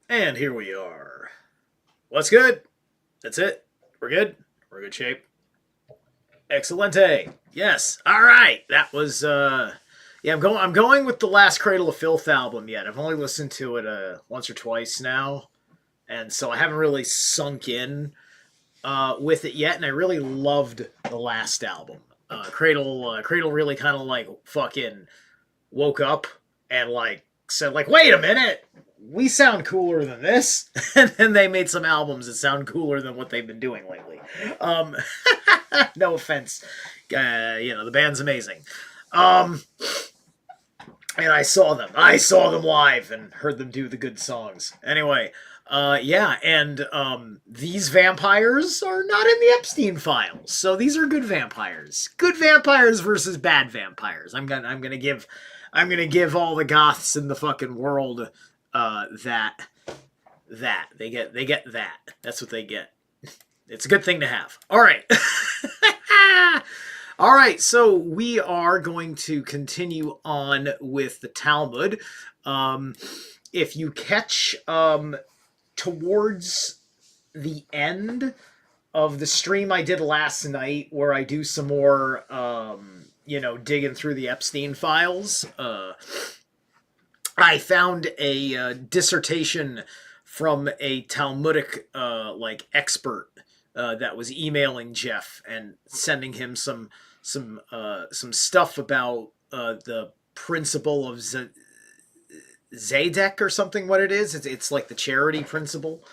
And here we are. What's good? That's it. We're good. We're in good shape. Excelente. Yes. All right. That was yeah, I'm going with the last Cradle of Filth album yet. I've only listened to it once or twice now. And so I haven't really sunk in with it yet, and I really loved the last album. Cradle really kind of like fucking woke up and like said like, wait a minute, we sound cooler than this, and then they made some albums that sound cooler than what they've been doing lately. No offense, the band's amazing. And I saw them live and heard them do the good songs. Anyway. These vampires are not in the Epstein files, so these are good vampires. Good vampires versus bad vampires. I'm gonna give all the goths in the fucking world that they get that. That's what they get. It's a good thing to have. All right. All right, so we are going to continue on with the Talmud. If you catch towards the end of the stream I did last night, where I do some more, digging through the Epstein files, I found a dissertation from a Talmudic expert that was emailing Jeff and sending him some stuff about the principle of Zadek or something. What it is, it's like the charity principle.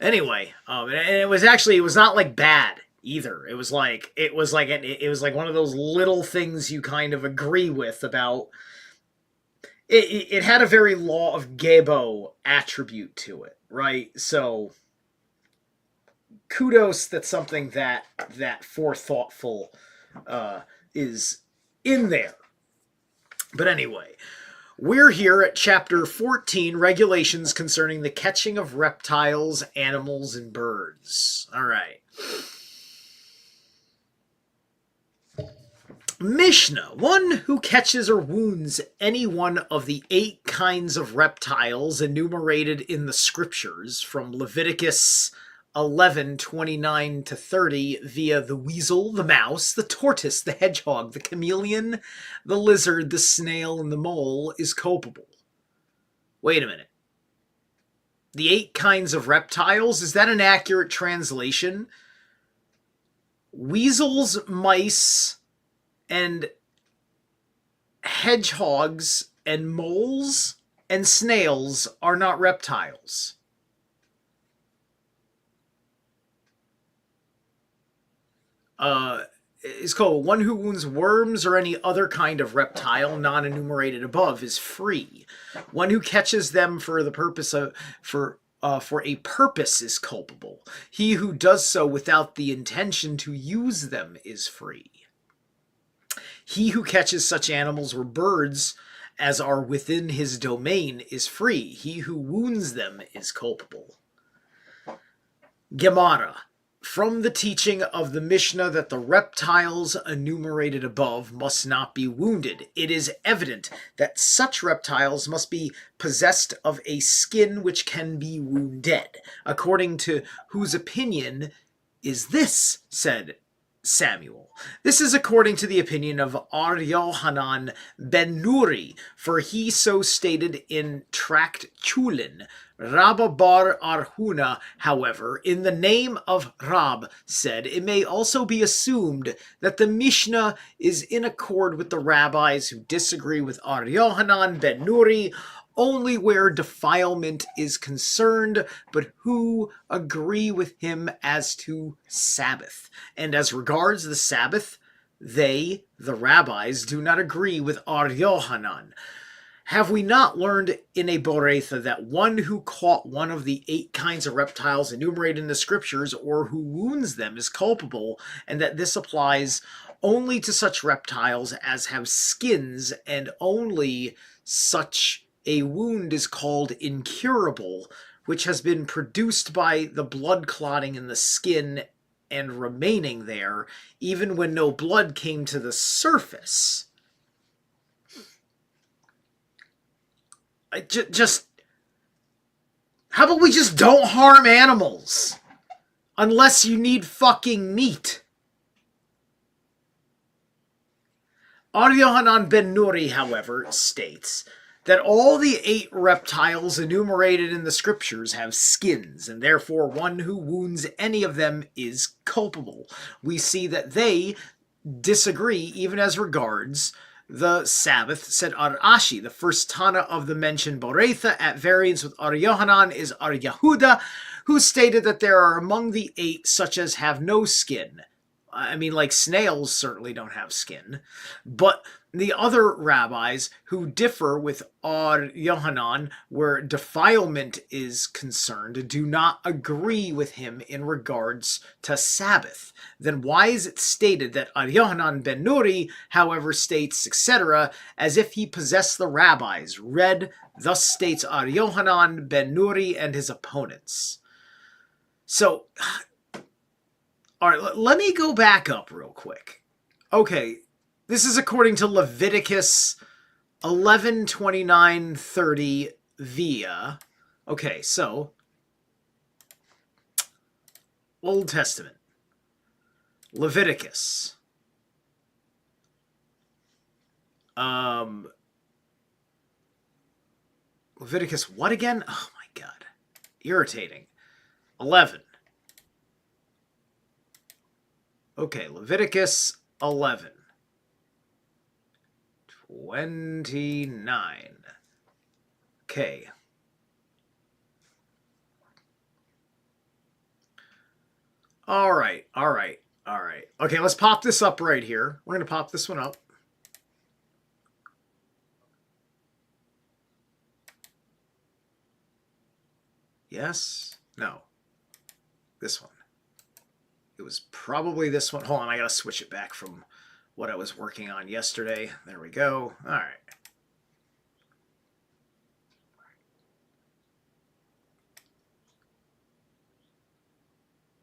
Anyway, and it was not like bad either. It was like one of those little things you kind of agree with about. It had a very law of Gebo attribute to it, right? So kudos that something that forethoughtful is in there. But anyway, we're here at chapter 14, regulations concerning the catching of reptiles, animals, and birds. All right. Mishnah, one who catches or wounds any one of the 8 kinds of reptiles enumerated in the scriptures from Leviticus 11:29-30 via the weasel, the mouse, the tortoise, the hedgehog, the chameleon, the lizard, the snail, and the mole is culpable. Wait a minute. The 8 kinds of reptiles, is that an accurate translation? Weasels, mice, and hedgehogs, and moles, and snails are not reptiles. Is called one who wounds worms or any other kind of reptile not enumerated above is free. One who catches them for the purpose of for a purpose is culpable. He who does so without the intention to use them is free. He who catches such animals or birds as are within his domain is free. He who wounds them is culpable. Gemara. From the teaching of the Mishnah that the reptiles enumerated above must not be wounded, it is evident that such reptiles must be possessed of a skin which can be wounded. According to whose opinion is this, said Samuel. This is according to the opinion of Ar Yohanan ben Nuri, for he so stated in Tract Chulin. Rabba bar Arhuna, however, in the name of Rab, said, it may also be assumed that the Mishnah is in accord with the rabbis who disagree with Ar Yohanan ben Nuri only where defilement is concerned, but who agree with him as to Sabbath. And as regards the Sabbath, they, the rabbis, do not agree with Ar Yohanan. Have we not learned in a Boretha that one who caught one of the 8 kinds of reptiles enumerated in the scriptures or who wounds them is culpable, and that this applies only to such reptiles as have skins, and only such a wound is called incurable, which has been produced by the blood clotting in the skin and remaining there, even when no blood came to the surface? Just how about we just don't harm animals unless you need fucking meat? Ar Yohanan ben Nuri, however, states that all the 8 reptiles enumerated in the scriptures have skins, and therefore one who wounds any of them is culpable. We see that they disagree even as regards the Sabbath, said Ar Ashi. The first Tana of the mentioned Boretha at variance with Ar Yohanan is Ar Yehuda, who stated that there are among the 8 such as have no skin. I mean, like snails certainly don't have skin. But the other rabbis who differ with Ar Yohanan where defilement is concerned do not agree with him in regards to Sabbath. Then why is it stated that Ar Yohanan ben Nuri, however, states, etc., as if he possessed the rabbis? Read, thus states Ar Yohanan ben Nuri and his opponents. So, all right, let me go back up real quick. Okay, this is according to Leviticus 11:29-30 via. Okay, so Old Testament. Leviticus. Leviticus what again? Oh my god. Irritating. 11. Okay, Leviticus 11. 29. Okay. All right. Okay, let's pop this up right here. We're going to pop this one up. Yes? No. This one. It was probably this one. Hold on, I got to switch it back from what I was working on yesterday. There we go. All right.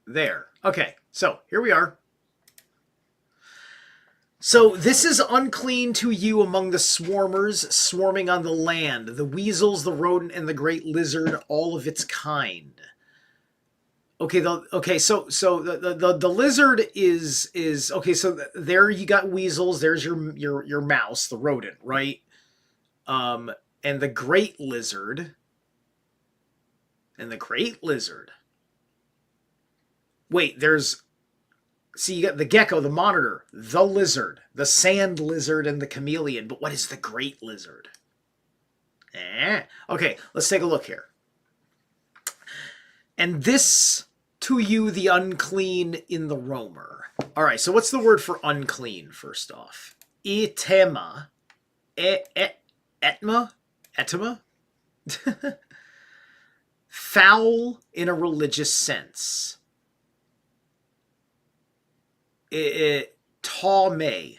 There. Okay, so here we are. So this is unclean to you among the swarmers swarming on the land, the weasels, the rodent, and the great lizard, all of its kind. Okay, so the lizard is okay. So there you got weasels. There's your mouse, the rodent, right? And the great lizard. And the great lizard. Wait, there's... See, you got the gecko, the monitor, the lizard, the sand lizard, and the chameleon. But what is the great lizard? Okay, let's take a look here. And this to you, the unclean in the roamer. All right, so what's the word for unclean, first off? Etema. Etma? Foul in a religious sense. Tame.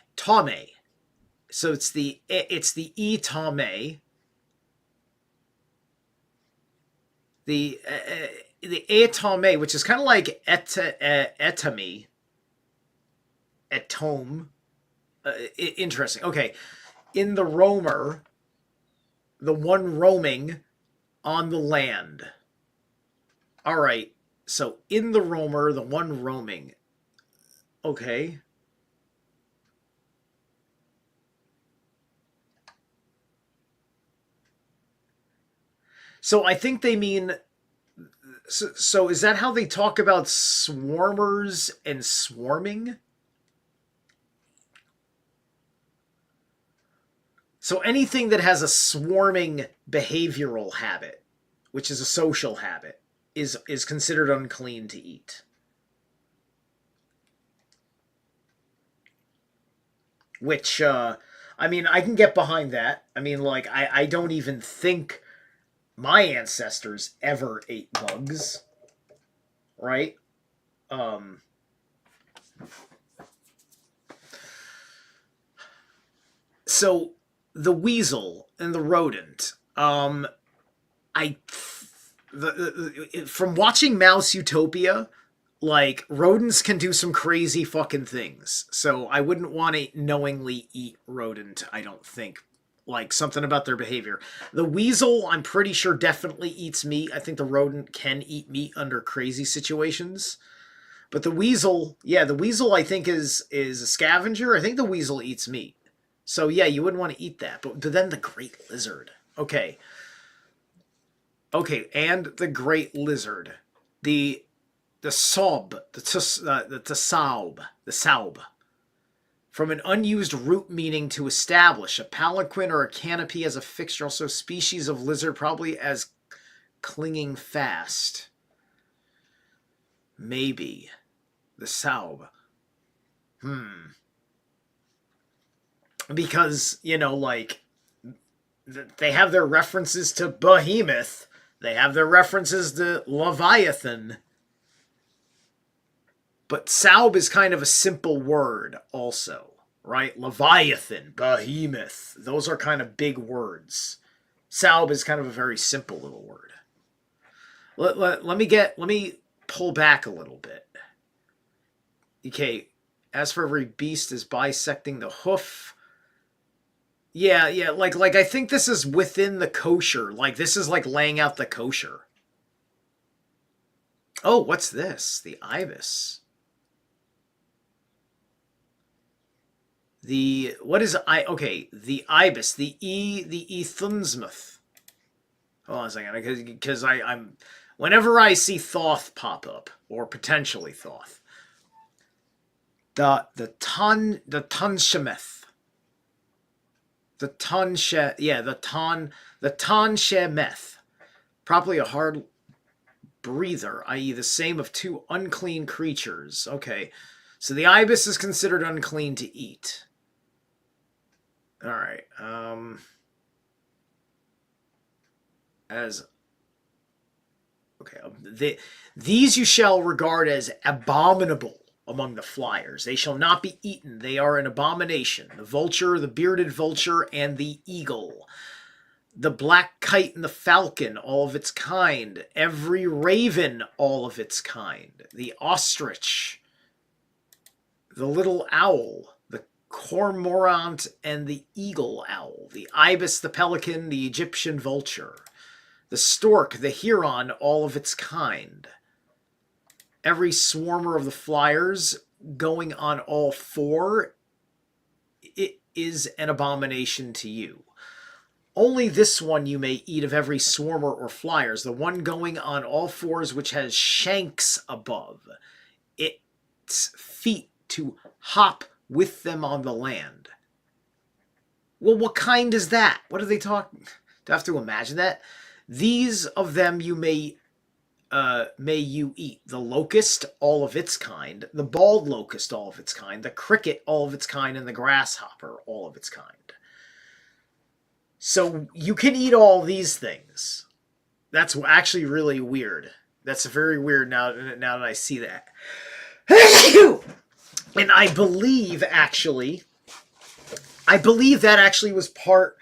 So it's the etame. The etame, which is kind of like etame. Etome. Interesting. Okay. In the roamer, the one roaming on the land. All right. So in the roamer, the one roaming. Okay. So I think they mean... So is that how they talk about swarmers and swarming? So anything that has a swarming behavioral habit, which is a social habit, is considered unclean to eat. Which, I mean, I can get behind that. I mean, like, I don't even think my ancestors ever ate bugs. Right? So, the weasel and the rodent, from watching Mouse Utopia, like, rodents can do some crazy fucking things. So I wouldn't want to knowingly eat rodent, I don't think. Like, something about their behavior. The weasel, I'm pretty sure, definitely eats meat. I think the rodent can eat meat under crazy situations. But the weasel, I think is a scavenger. I think the weasel eats meat. So, yeah, you wouldn't want to eat that. But then the great lizard. Okay. Okay, and the great lizard. The saub, the saub. From an unused root meaning to establish, a palanquin or a canopy as a fixture, also species of lizard, probably as clinging fast. Maybe. The saub. Because, like, they have their references to Behemoth. They have their references to Leviathan. But Saub is kind of a simple word also, right? Leviathan, Behemoth, those are kind of big words. Saub is kind of a very simple little word. Let me pull back a little bit. Okay, as for every beast is bisecting the hoof. Yeah, like I think this is within the kosher. Like, this is like laying out the kosher. Oh, what's this? The ibis. The ibis, the ethunsmith. Hold on a second, because I'm whenever I see Thoth pop up, or potentially Thoth, the Tanshemeth, the Tanshemeth, probably a hard breather, i.e. the same of two unclean creatures. Okay, so the ibis is considered unclean to eat. All right. These you shall regard as abominable among the flyers. They shall not be eaten. They are an abomination. The vulture, the bearded vulture, and the eagle. The black kite and the falcon, all of its kind. Every raven, all of its kind. The ostrich. The little owl. Cormorant and the eagle owl, the ibis, the pelican, the Egyptian vulture, the stork, the heron, all of its kind. Every swarmer of the flyers going on all four, it is an abomination to you. Only this one you may eat of every swarmer or flyers, the one going on all fours which has shanks above its feet to hop with them on the land. Well, what kind is that? What are they talking? Do I have to imagine that? These of them you may you eat: the locust, all of its kind; the bald locust, all of its kind; the cricket, all of its kind; and the grasshopper, all of its kind. So you can eat all these things. That's actually really weird. That's very weird now that I see that. And I believe that actually was part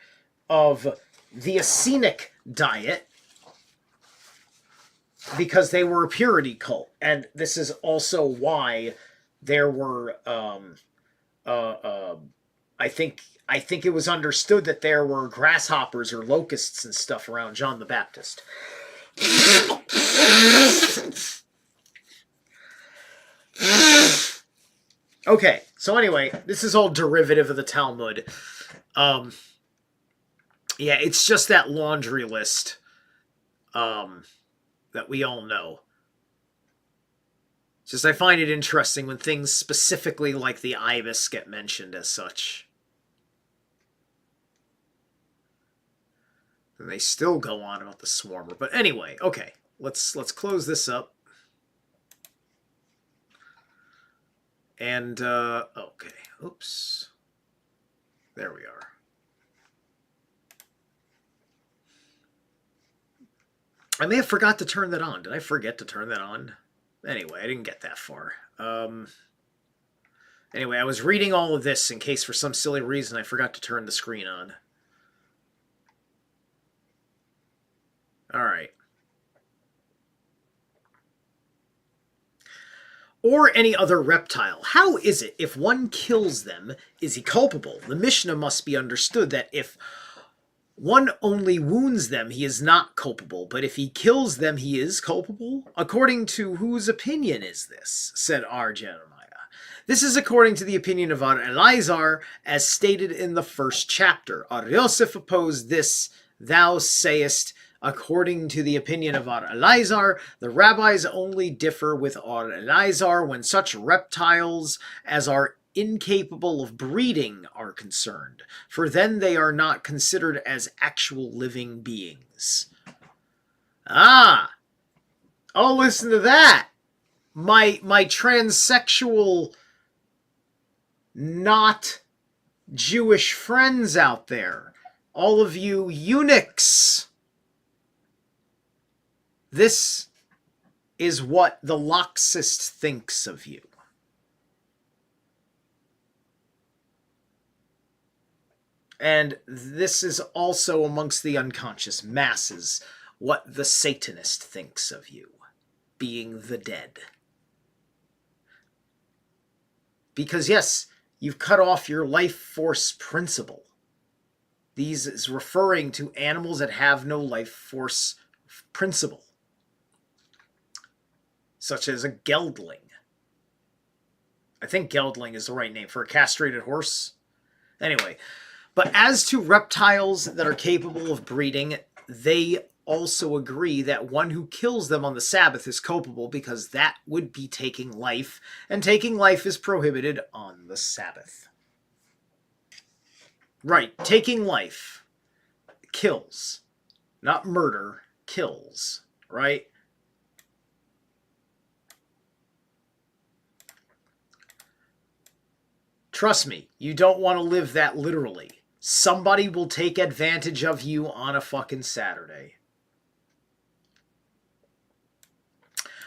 of the Essenic diet, because they were a purity cult, and this is also why there were I think it was understood that there were grasshoppers or locusts and stuff around John the Baptist. Okay, so anyway, this is all derivative of the Talmud. Yeah, it's just that laundry list that we all know. It's just I find it interesting when things specifically like the ibis get mentioned as such. And they still go on about the swarmer. But anyway, okay, let's close this up. And, okay, oops. There we are. I may have forgot to turn that on. Did I forget to turn that on? Anyway, I didn't get that far. Anyway, I was reading all of this in case for some silly reason I forgot to turn the screen on. All right. Or any other reptile. How is it if one kills them, is he culpable? The Mishnah must be understood that if one only wounds them, he is not culpable, but if he kills them, he is culpable? According to whose opinion is this? Said R. Jeremiah. This is according to the opinion of Ar Elazar, as stated in the first chapter. Ar Yosef opposed this, thou sayest, according to the opinion of Ar Elazar, the rabbis only differ with Ar Elazar when such reptiles as are incapable of breeding are concerned, for then they are not considered as actual living beings. Ah! Oh, listen to that! My transsexual, not Jewish friends out there. All of you eunuchs. This is what the Loxist thinks of you. And this is also amongst the unconscious masses what the Satanist thinks of you, being the dead. Because yes, you've cut off your life force principle. These is referring to animals that have no life force principle, such as a geldling. I think geldling is the right name for a castrated horse. Anyway, but as to reptiles that are capable of breeding, they also agree that one who kills them on the Sabbath is culpable, because that would be taking life, and taking life is prohibited on the Sabbath. Right, taking life kills, not murder, kills, right? Trust me, you don't want to live that literally. Somebody will take advantage of you on a fucking Saturday.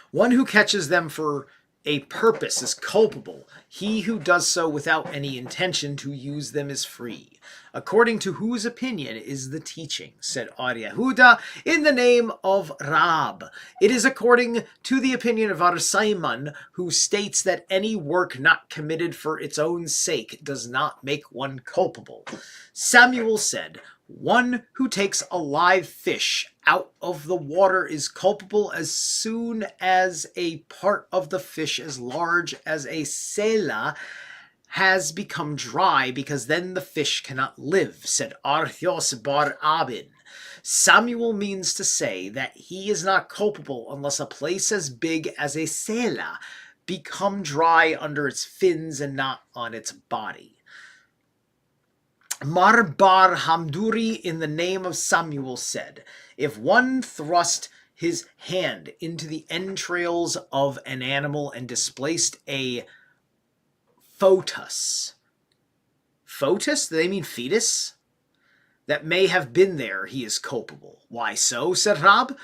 One who catches them for a purpose is culpable. He who does so without any intention to use them is free. According to whose opinion is the teaching? Said Ar Yehuda, in the name of Rab. It is according to the opinion of Ar Simon, who states that any work not committed for its own sake does not make one culpable. Samuel said, one who takes a live fish out of the water is culpable as soon as a part of the fish as large as a selah has become dry because then the fish cannot live, said Arthios bar Abin. Samuel means to say that he is not culpable unless a place as big as a sela become dry under its fins and not on its body. Marbar Hamduri, in the name of Samuel, said, if one thrust his hand into the entrails of an animal and displaced a foetus. Foetus? Do they mean fetus? That may have been there, he is culpable. Why so? Said Rab.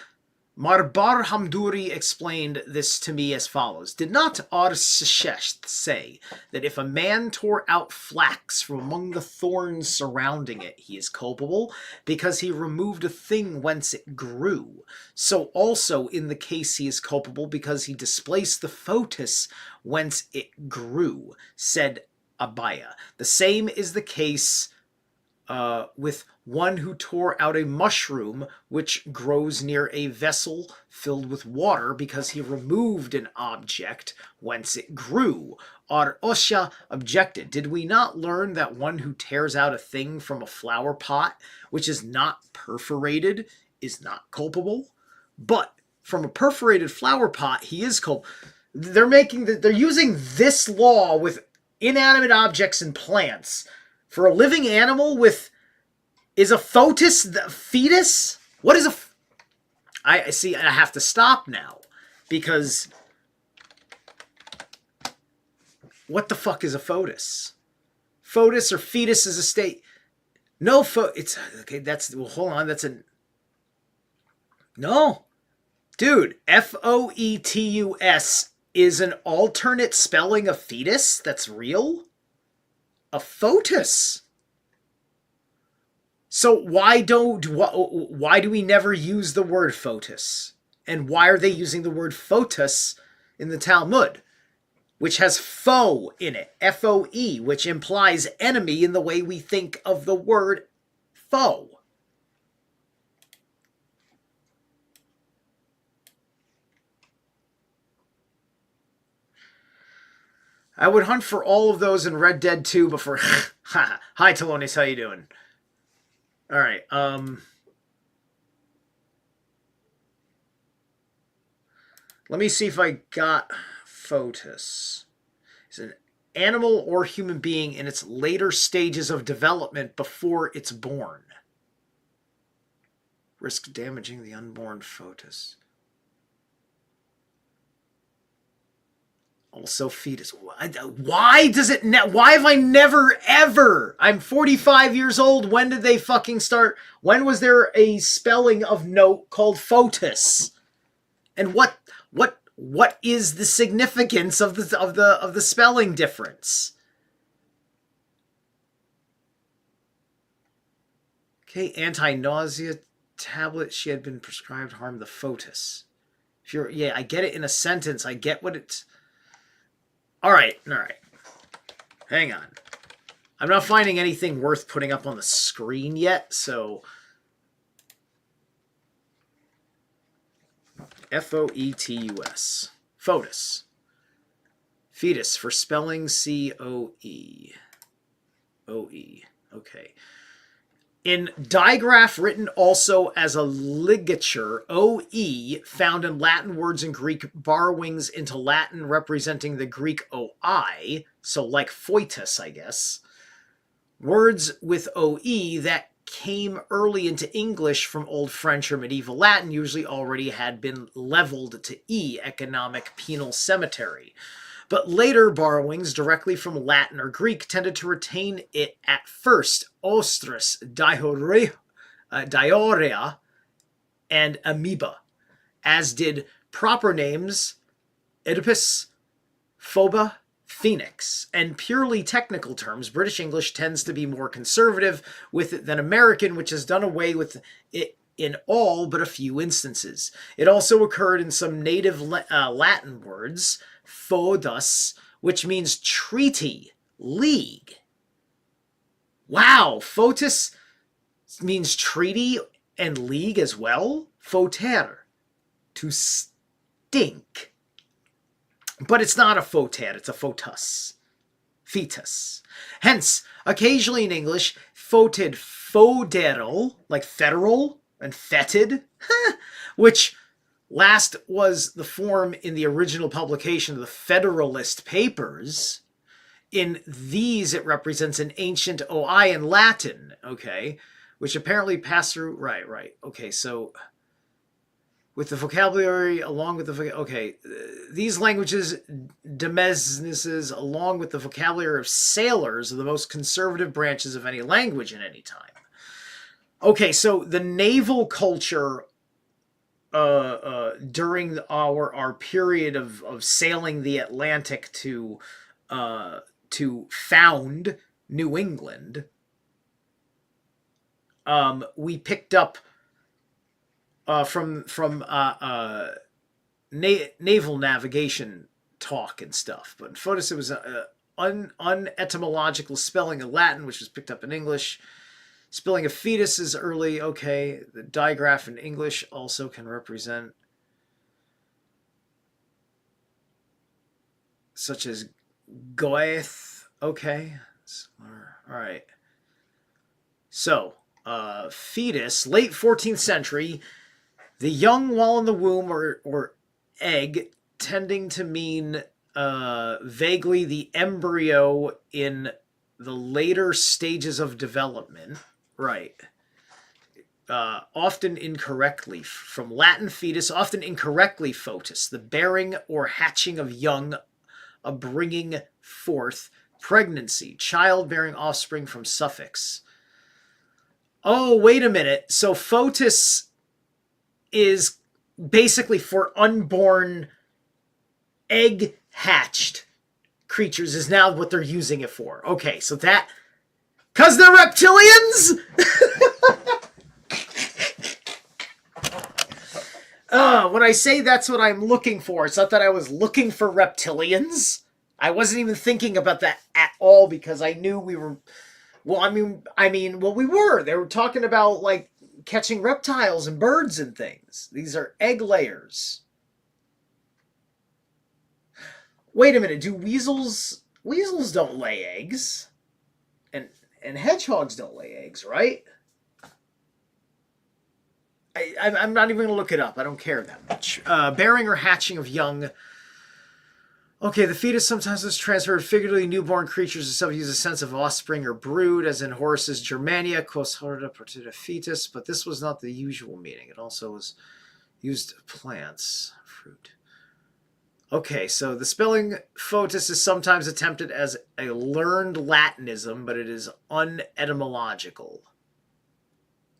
Marbar Hamduri explained this to me as follows. Did not Arsesht say that if a man tore out flax from among the thorns surrounding it, he is culpable, because he removed a thing whence it grew? So also in the case he is culpable, because he displaced the foetus whence it grew, said Abaya. The same is the case with one who tore out a mushroom which grows near a vessel filled with water because he removed an object whence it grew. Ar Osha objected, did we not learn that one who tears out a thing from a flower pot which is not perforated is not culpable? But from a perforated flower pot, he is culpable. They're using this law with inanimate objects and plants. For a living animal with... Is a foetus the fetus? What is a... I see, I have to stop now. Because... What the fuck is a foetus? Foetus or fetus is a state... No, it's... Okay, that's... Well, hold on, that's a... No. Dude, Foetus is an alternate spelling of fetus? That's real? A foetus. So why do we never use the word foetus? And why are they using the word foetus in the Talmud, which has foe in it, F-O-E, which implies enemy in the way we think of the word foe? I would hunt for all of those in Red Dead 2 before... Hi, Talonis, how you doing? All right, let me see if I got foetus. It's an animal or human being in its later stages of development before it's born. Risk damaging the unborn foetus. Also fetus. Why does it... Why have I never, ever... I'm 45 years old. When did they fucking start... When was there a spelling of note called foetus? And what is the significance of the spelling difference? Okay, anti-nausea tablet. She had been prescribed harm the foetus. If you're... Yeah, I get it in a sentence. I get what it's... All right. Hang on. I'm not finding anything worth putting up on the screen yet, so... F-O-E-T-U-S. Foetus. Fetus, for spelling C-O-E. O-E. Okay. In digraph, written also as a ligature, OE, found in Latin words and Greek borrowings into Latin representing the Greek OI, so like foetus, I guess. Words with OE that came early into English from Old French or Medieval Latin usually already had been leveled to E, economic penal cemetery. But later borrowings directly from Latin or Greek tended to retain it at first, ostrus, diarrhea, and amoeba, as did proper names Oedipus, phoba, phoenix. And purely technical terms, British English tends to be more conservative with it than American, which has done away with it in all but a few instances. It also occurred in some native Latin words, foedus, which means treaty, league. Wow, foetus means treaty and league as well? Foter, to stink. But it's not a foter, it's a foetus. fetus. Hence, occasionally in English, fotid, foderal, like federal, and fetid, which last was the form in the original publication of the Federalist Papers. In these, it represents an ancient OI in Latin, okay, which apparently passed through, right, okay, so with the vocabulary, along with the, okay, these languages, demesnesses, along with the vocabulary of sailors, are the most conservative branches of any language in any time. Okay, so the naval culture during our period of sailing the Atlantic to found New England, we picked up from naval navigation talk and stuff. But in Fotis, it was an unetymological spelling of Latin, which was picked up in English. Spelling of fetus is early, okay. The digraph in English also can represent such as goeth, okay. All right. So, fetus, late 14th century, the young while in the womb or egg, tending to mean vaguely the embryo in the later stages of development. Right. Often incorrectly, from Latin fetus, often incorrectly foetus, the bearing or hatching of young, a bringing forth, pregnancy, childbearing offspring from suffix. Oh, wait a minute. So foetus is basically for unborn egg hatched creatures is now what they're using it for. Okay, so that... 'Cause they're reptilians? When I say that's what I'm looking for, it's not that I was looking for reptilians. I wasn't even thinking about that at all because I knew we were... Well, we were. They were talking about, like, catching reptiles and birds and things. These are egg layers. Wait a minute, do weasels don't lay eggs? And hedgehogs don't lay eggs, right? I'm not even going to look it up. I don't care that much. Bearing or hatching of young. Okay, the fetus sometimes is transferred figuratively. Newborn creatures itself use a sense of offspring or brood, as in Horace's Germania, quos horta partita fetus, but this was not the usual meaning. It also was used plants, fruit. Okay, so the spelling foetus is sometimes attempted as a learned Latinism, but it is unetymological.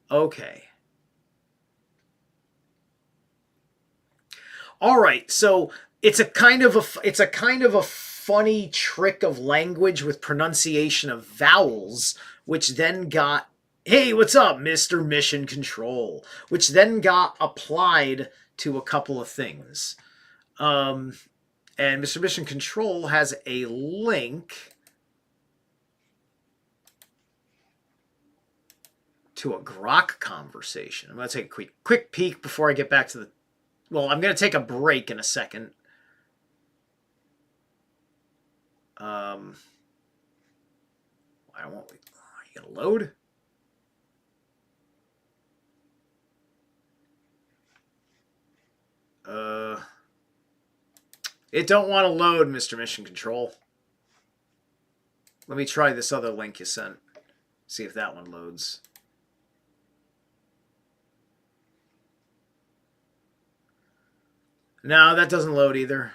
Okay. All right, so it's a kind of a funny trick of language with pronunciation of vowels, which then got, hey, what's up, Mr. Mission Control, which then got applied to a couple of things. And Mr. Mission Control has a link to a Grok conversation. I'm going to take a quick peek before I get back to the... Well, I'm going to take a break in a second. Why won't we... Are you going to load? It don't want to load, Mr. Mission Control. Let me try this other link you sent. See if that one loads. No, that doesn't load either.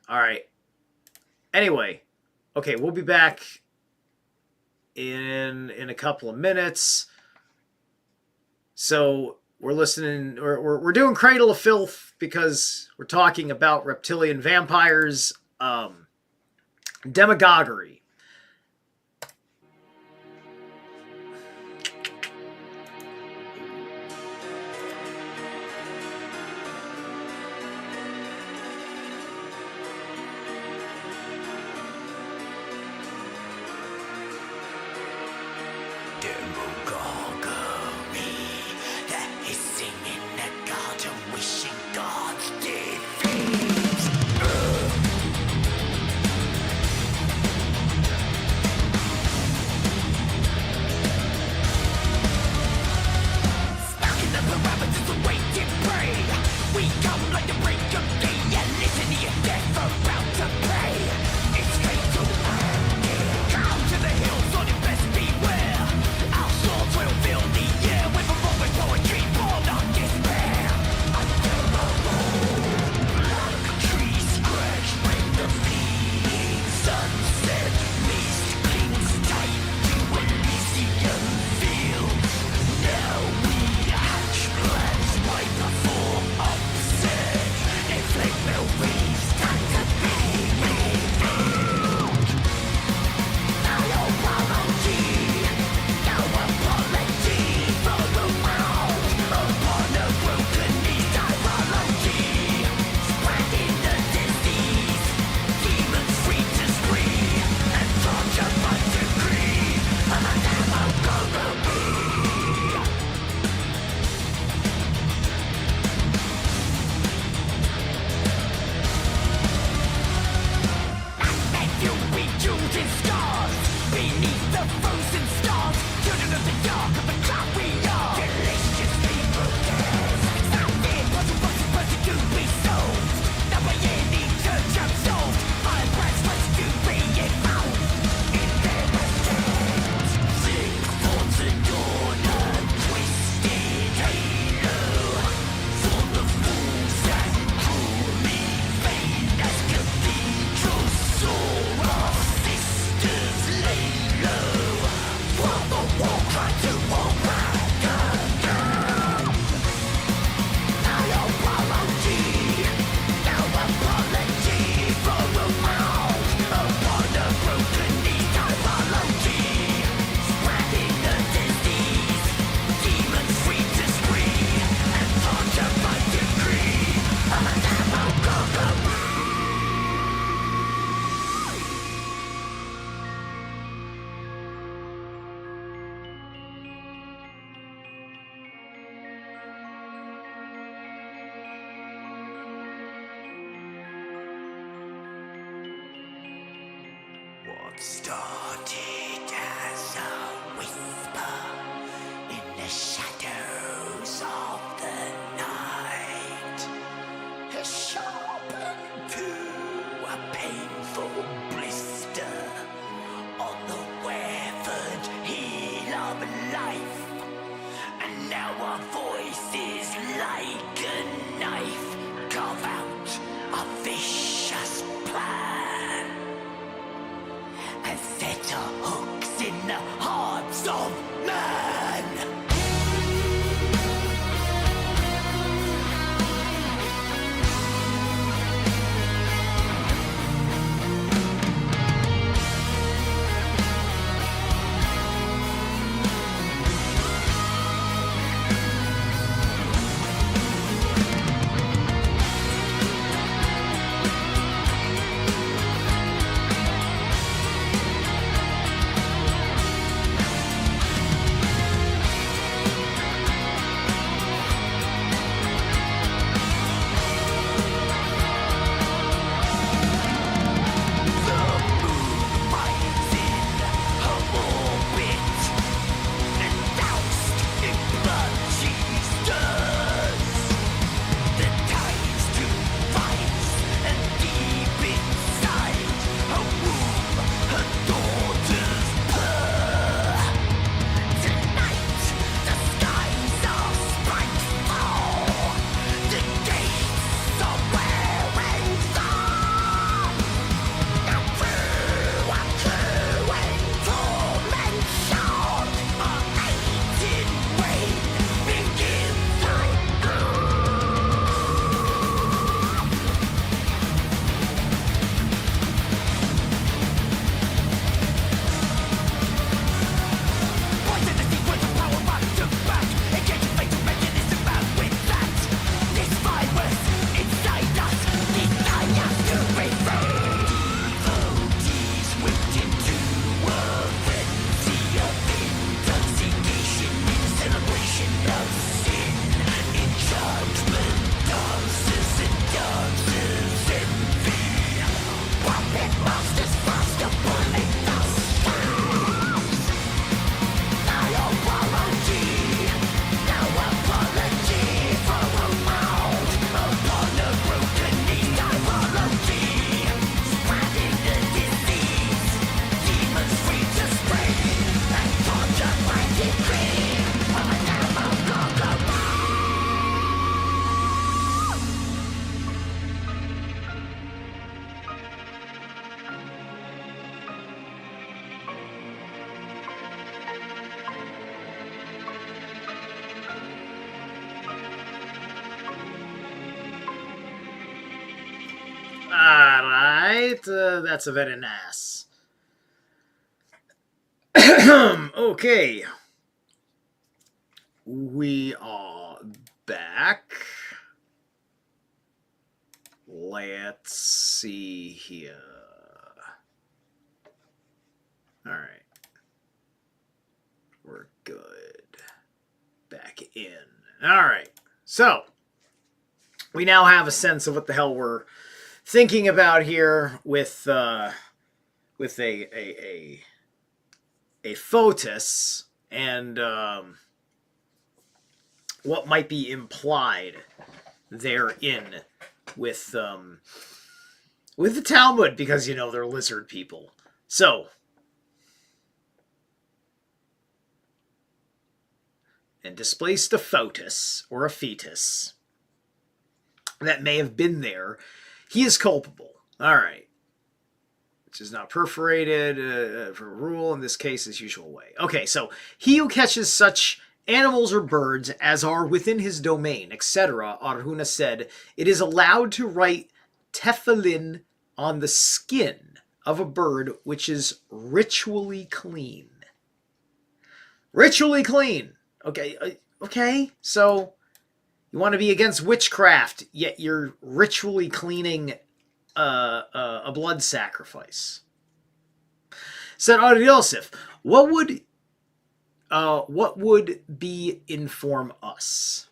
All right. Anyway, okay, we'll be back in a couple of minutes. So we're listening. We're doing Cradle of Filth because we're talking about reptilian vampires, demagoguery. Started as a whisper in the shadows of the night, has sharpened to a painful blister on the weathered heel of life, and now our voices like a knife carve out a vicious plan and set our hooks in the hearts of man. Alright, that's a very nice. Okay. We are back. Let's see here. Alright. We're good. Back in. Alright. So, we now have a sense of what the hell we're thinking about here with a photos and what might be implied therein with the Talmud, because, you know, they're lizard people. So, and displaced a photos or a fetus that may have been there, he is culpable. All right. Which is not perforated for rule, in this case, as usual way. Okay, so he who catches such animals or birds as are within his domain, etc., Arhuna said, it is allowed to write tefillin on the skin of a bird which is ritually clean. Ritually clean. Okay, okay, so you want to be against witchcraft, yet you're ritually cleaning a blood sacrifice. Said Ar Yosef, what would be inform us?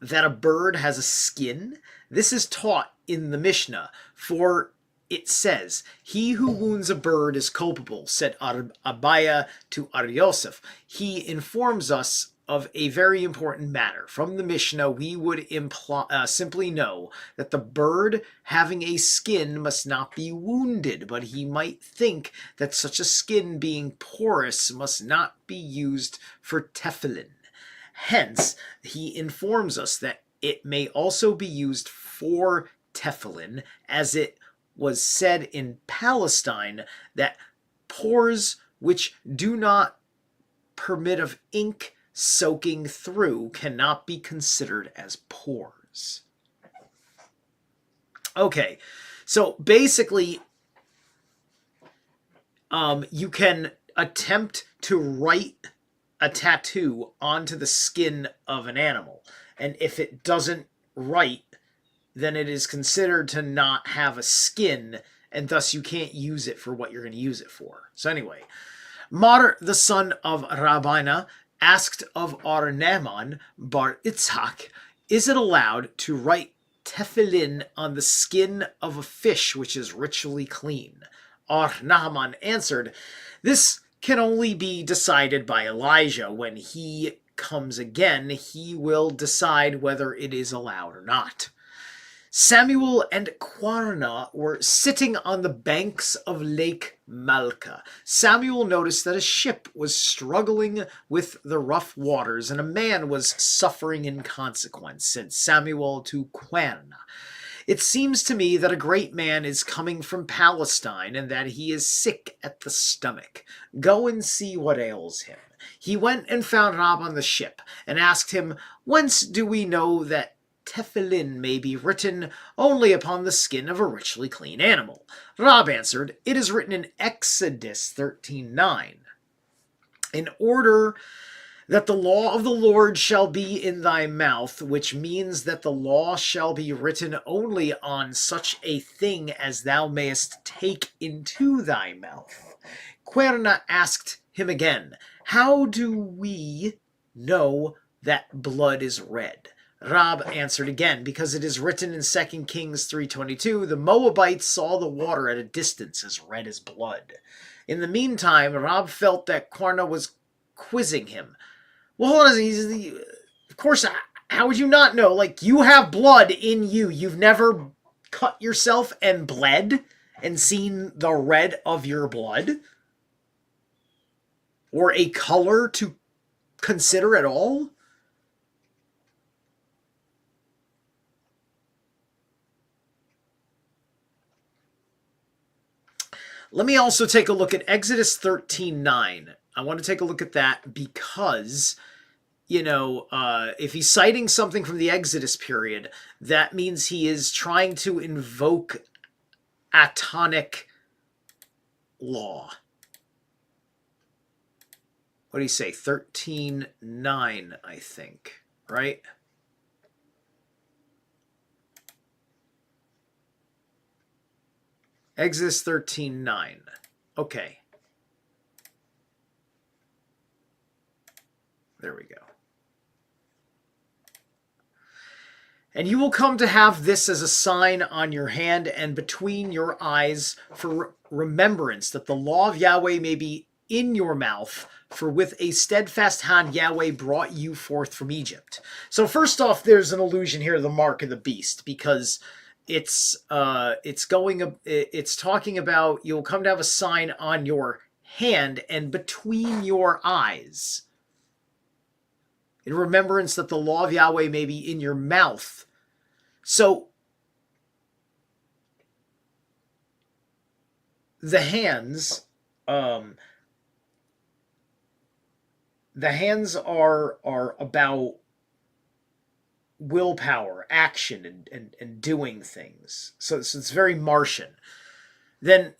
That a bird has a skin? This is taught in the Mishnah, for it says, "He who wounds a bird is culpable," said Abaya to Aryosef. He informs us of a very important matter. From the Mishnah, we would simply know that the bird having a skin must not be wounded, but he might think that such a skin being porous must not be used for tefillin. Hence, he informs us that it may also be used for tefillin, as it was said in Palestine that pores which do not permit of ink soaking through cannot be considered as pores. Okay, so basically, you can attempt to write a tattoo onto the skin of an animal, and if it doesn't write, then it is considered to not have a skin, and thus you can't use it for what you're going to use it for. So anyway, Mar, the son of Rabina, asked of Arnaman bar Itzhak, "Is it allowed to write tefillin on the skin of a fish which is ritually clean?" Arnaman answered, "This can only be decided by Elijah. When he comes again, he will decide whether it is allowed or not." Samuel and Kwarna were sitting on the banks of Lake Malka. Samuel noticed that a ship was struggling with the rough waters, and a man was suffering in consequence. Said Samuel to Kwarna, "It seems to me that a great man is coming from Palestine, and that he is sick at the stomach. Go and see what ails him." He went and found Rab on the ship, and asked him, "Whence do we know that tefillin may be written only upon the skin of a richly clean animal?" Rab answered, "It is written in Exodus 13:9, in order that the law of the Lord shall be in thy mouth," which means that the law shall be written only on such a thing as thou mayest take into thy mouth. Querna asked him again, "How do we know that blood is red?" Rab answered again, "Because it is written in 2 Kings 3:22, the Moabites saw the water at a distance as red as blood." In the meantime, Rab felt that Kwarna was quizzing him. Well, hold on, of course, how would you not know? Like, you have blood in you. You've never cut yourself and bled and seen the red of your blood? Or a color to consider at all? Let me also take a look at Exodus 13:9. I want to take a look at that because, if he's citing something from the Exodus period, that means he is trying to invoke Atonic law. What do you say? 13:9, I think, right? Exodus 13:9. Okay. There we go. "And you will come to have this as a sign on your hand and between your eyes for remembrance, that the law of Yahweh may be in your mouth, for with a steadfast hand Yahweh brought you forth from Egypt." So first off, there's an allusion here to the mark of the beast, because it's talking about you'll come to have a sign on your hand and between your eyes, in remembrance that the law of Yahweh may be in your mouth. So the hands are about willpower, action, and doing things. So it's very Martian. Then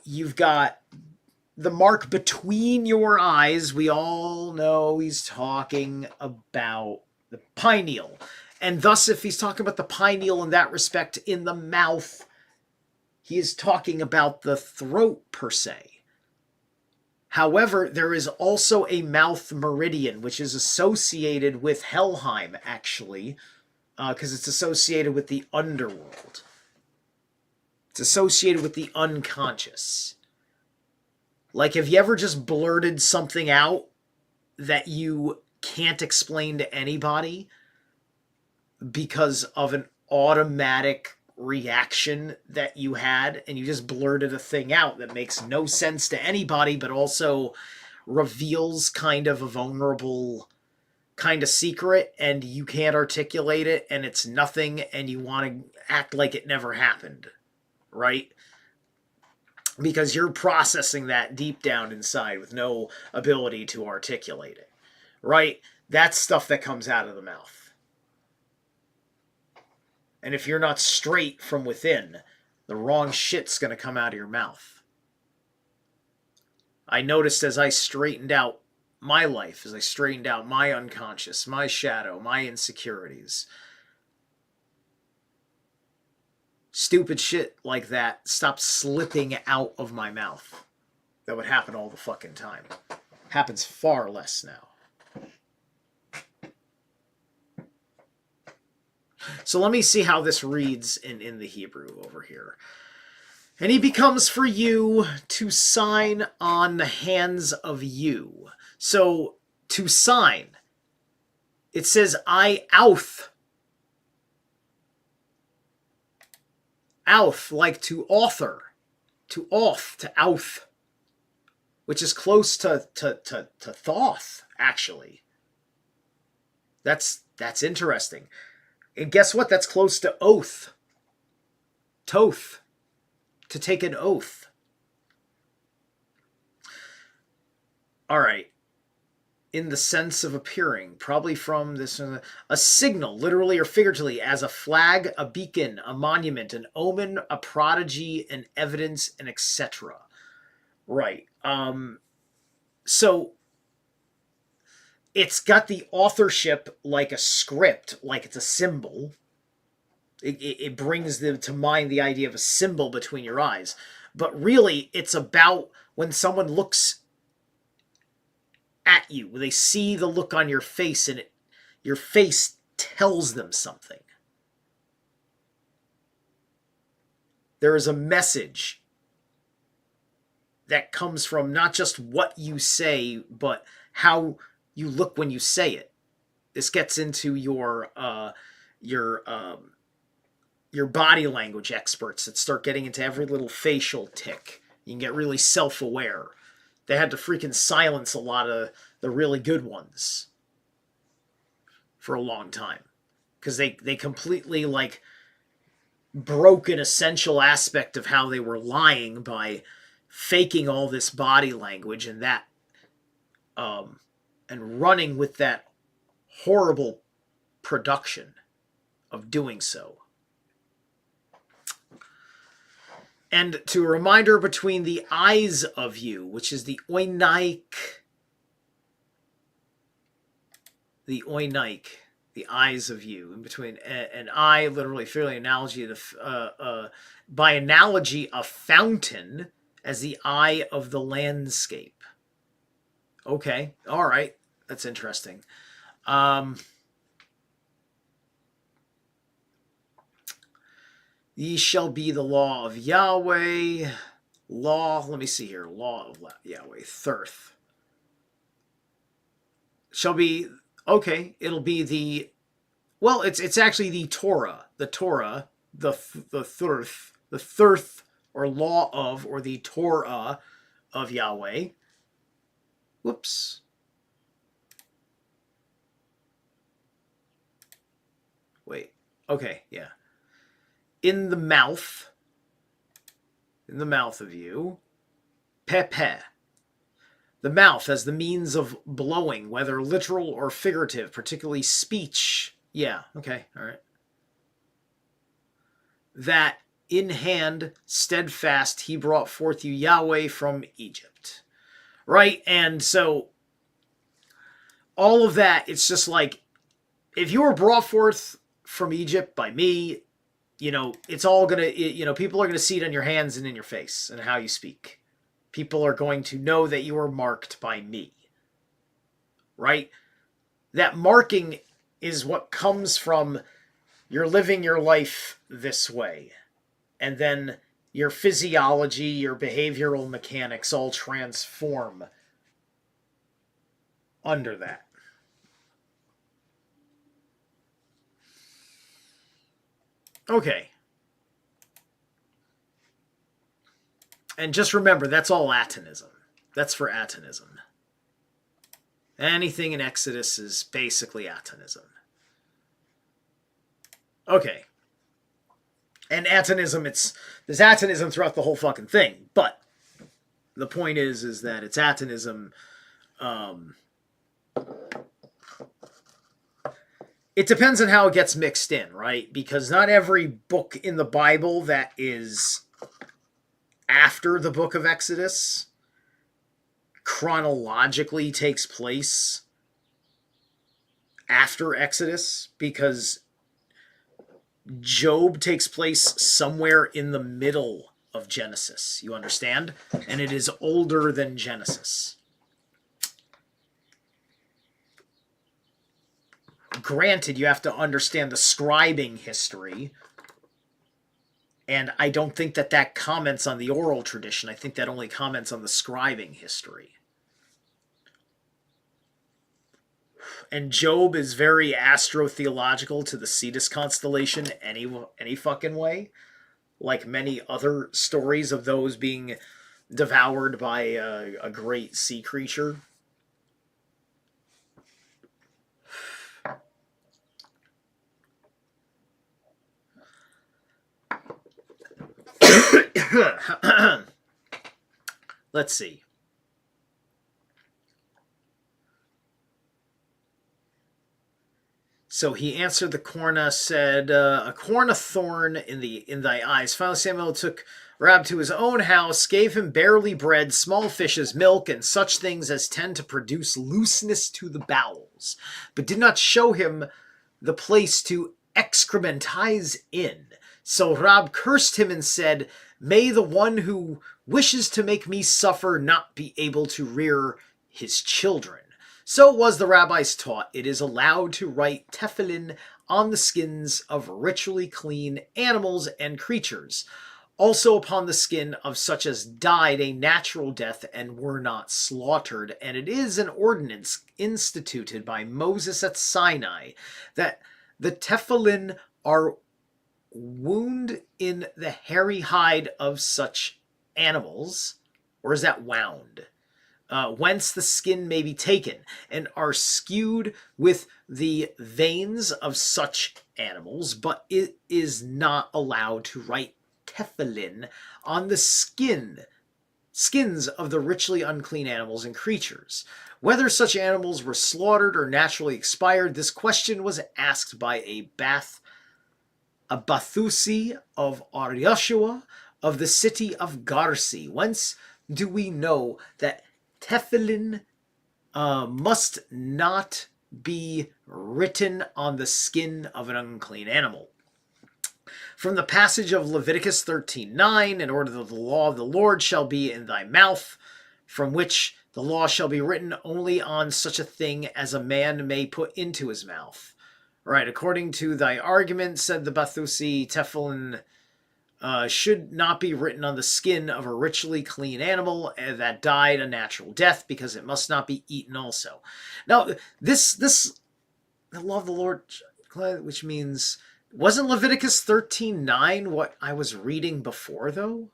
you've got the mark between your eyes. We all know he's talking about the pineal. And thus, if he's talking about the pineal in that respect in the mouth, he is talking about the throat per se. However, there is also a mouth meridian, which is associated with Helheim, actually, because it's associated with the underworld. It's associated with the unconscious. Like, have you ever just blurted something out that you can't explain to anybody because of an automatic reaction that you had, and you just blurted a thing out that makes no sense to anybody, but also reveals kind of a vulnerable kind of secret, and you can't articulate it, and it's nothing, and you want to act like it never happened, right? Because you're processing that deep down inside with no ability to articulate it, right? That's stuff that comes out of the mouth. And if you're not straight from within, the wrong shit's going to come out of your mouth. I noticed as I straightened out my life, as I straightened out my unconscious, my shadow, my insecurities, stupid shit like that stopped slipping out of my mouth. That would happen all the fucking time. Happens far less now. So let me see how this reads in the Hebrew over here. And he becomes for you to sign on the hands of you. So to sign, it says I outh. Outh, like to author. To auth, to outh. Which is close to thoth, actually. That's interesting. And guess what? That's close to oath. Toth. To take an oath. All right. In the sense of appearing, probably from this, a signal, literally or figuratively, as a flag, a beacon, a monument, an omen, a prodigy, an evidence, and etc. Right. So it's got the authorship like a script, like it's a symbol. It brings to mind the idea of a symbol between your eyes. But really, it's about when someone looks at you, they see the look on your face, and your face tells them something. There is a message that comes from not just what you say, but how you look when you say it. This gets into your body language experts that start getting into every little facial tick. You can get really self-aware. They had to freaking silence a lot of the really good ones for a long time. Because they completely, like, broke an essential aspect of how they were lying by faking all this body language and that, and running with that horrible production of doing so. And to a reminder between the eyes of you, which is the oinaik, the eyes of you, in between an eye, literally, fairly analogy to by analogy, a fountain as the eye of the landscape. Okay, all right, that's interesting. Ye shall be the law of Yahweh. Law, let me see here. Law of Yahweh. Thirth. Shall be, okay, it'll be the, well, it's actually the Torah. The Torah, the thirth, or law of, or the Torah of Yahweh. Whoops. Wait. Okay, yeah. In the mouth of you, pepe. The mouth as the means of blowing, whether literal or figurative, particularly speech. Yeah, okay, all right. That in hand, steadfast, he brought forth you, Yahweh, from Egypt. Right? And so, all of that, it's just like, if you were brought forth from Egypt by me, you know, it's all going to, you know, people are going to see it on your hands and in your face and how you speak. People are going to know that you are marked by me. Right? That marking is what comes from you're living your life this way. And then your physiology, your behavioral mechanics all transform under that. Okay. And just remember, that's all atonism. That's for atonism. Anything in Exodus is basically atonism. Okay. And atonism, there's atonism throughout the whole fucking thing. But the point is that it's atonism. It depends on how it gets mixed in, right? Because not every book in the Bible that is after the book of Exodus chronologically takes place after Exodus, because Job takes place somewhere in the middle of Genesis. You understand? And it is older than Genesis. Granted, you have to understand the scribing history, and I don't think that comments on the oral tradition. I think that only comments on the scribing history. And Job is very astrotheological to the Cetus constellation any fucking way. Like many other stories of those being devoured by a great sea creature. Let's see. So he answered the corna, said, a corn, a thorn in thy eyes. Finally Samuel took Rab to his own house, gave him barley bread, small fishes, milk, and such things as tend to produce looseness to the bowels, but did not show him the place to excrementize in. So Rab cursed him and said, may the one who wishes to make me suffer not be able to rear his children. So was the rabbis taught, it is allowed to write tefillin on the skins of ritually clean animals and creatures, also upon the skin of such as died a natural death and were not slaughtered. And it is an ordinance instituted by Moses at Sinai that the tefillin are wound in the hairy hide of such animals, or is that wound? Whence the skin may be taken, and are skewed with the veins of such animals, but it is not allowed to write tefillin on the skins of the ritually unclean animals and creatures. Whether such animals were slaughtered or naturally expired, this question was asked by a Bathusi of Aryashua of the city of Garsi. Whence do we know that tefillin must not be written on the skin of an unclean animal? From the passage of Leviticus 13:9, in order that the law of the Lord shall be in thy mouth, from which the law shall be written only on such a thing as a man may put into his mouth. Right, according to thy argument, said the Bathusi, tefillin should not be written on the skin of a ritually clean animal that died a natural death, because it must not be eaten also. Now, this the law of the Lord, which means, wasn't Leviticus 13:9 what I was reading before, though?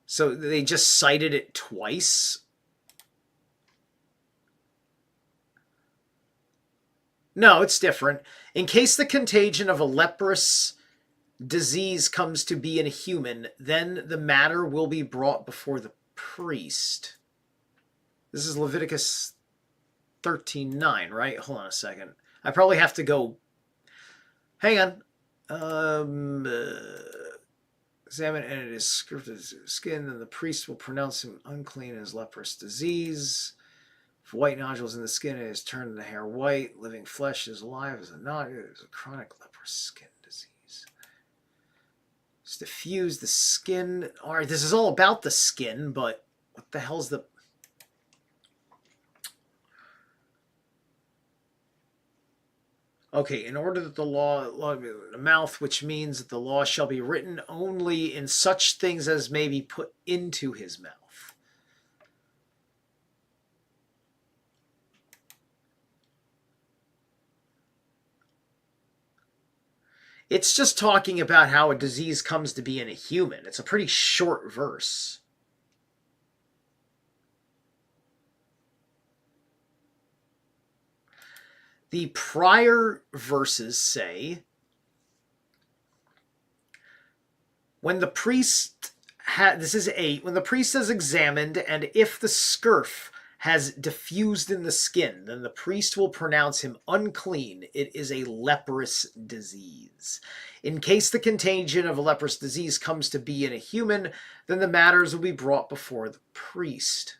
So they just cited it twice? No, it's different. In case the contagion of a leprous disease comes to be in a human, then the matter will be brought before the priest. This is Leviticus 13:9, right? Hold on a second. I probably have to go... Hang on. Examine and it is scripted skin, and the priest will pronounce him unclean as leprous disease. If white nodules in the skin, it is turned the hair white. Living flesh is alive as a nodule. It is a chronic leprous skin disease. Just diffuse the skin. All right, this is all about the skin, but what the hell's the... Okay, in order that the law the mouth, which means that the law shall be written only in such things as may be put into his mouth. It's just talking about how a disease comes to be in a human. It's a pretty short verse. The prior verses say, when the priest this is 8, when the priest has examined, and if the scurf has diffused in the skin, then the priest will pronounce him unclean. It is a leprous disease. In case the contagion of a leprous disease comes to be in a human, then the matters will be brought before the priest.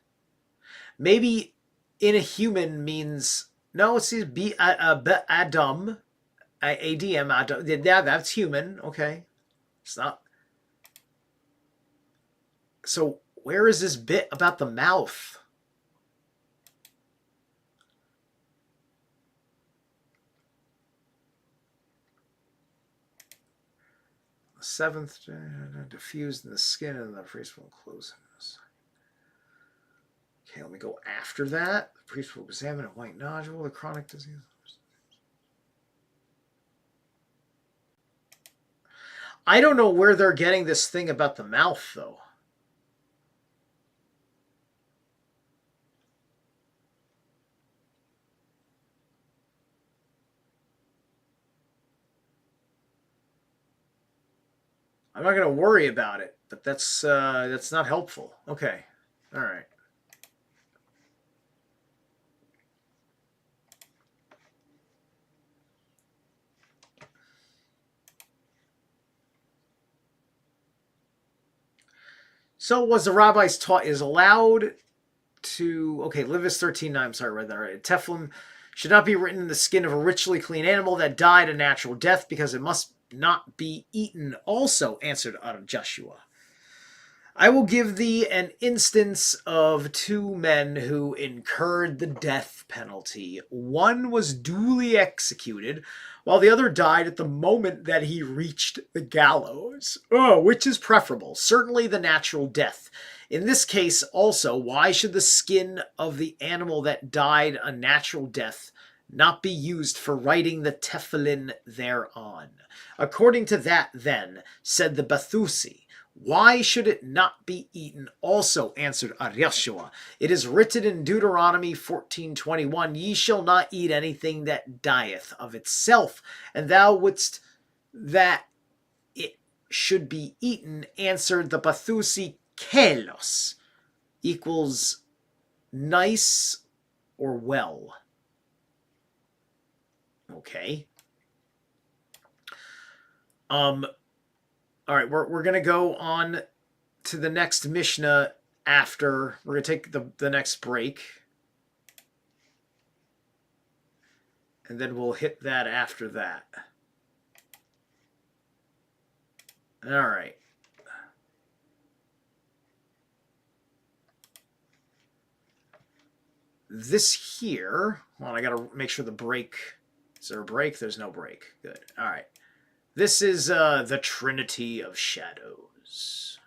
Maybe in a human means, no, it's Adam, A-D-M, Adam. Yeah, that's human. Okay. It's not. So where is this bit about the mouth? The 7th, diffused in the skin, and the priest will close it. Okay, let me go after that. The priest will examine a white nodule, the chronic disease. I don't know where they're getting this thing about the mouth, though. I'm not going to worry about it, but that's not helpful. Okay. All right. So was the rabbis taught is allowed to, okay, Leviticus 13:9, I'm sorry, I read that right. Tefillin should not be written in the skin of a ritually clean animal that died a natural death, because it must not be eaten. Also answered Joshua, I will give thee an instance of 2 men who incurred the death penalty. One was duly executed, while the other died at the moment that he reached the gallows. Oh, which is preferable? Certainly the natural death. In this case also, why should the skin of the animal that died a natural death not be used for writing the tefillin thereon? According to that, then, said the Bathusi, why should it not be eaten? Also answered Joshua, it is written in Deuteronomy 14:21, ye shall not eat anything that dieth of itself, and thou wouldst that it should be eaten. Answered the Bathusi, kelos equals nice or well. Okay. All right, we're going to go on to the next Mishnah after. We're going to take the next break. And then we'll hit that after that. All right. This here, well, I got to make sure the break, is there a break? There's no break. Good. All right. This is the Trinity of Shadows.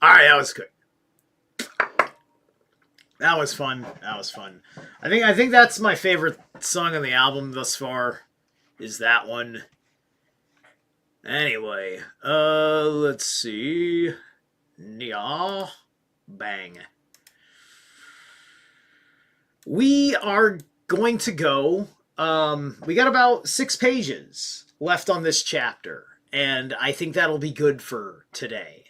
All right, that was good. That was fun. That was fun. I think that's my favorite song on the album thus far. Is that one? Anyway, let's see. Yeah, bang. We are going to go. We got about 6 pages left on this chapter, and I think that'll be good for today.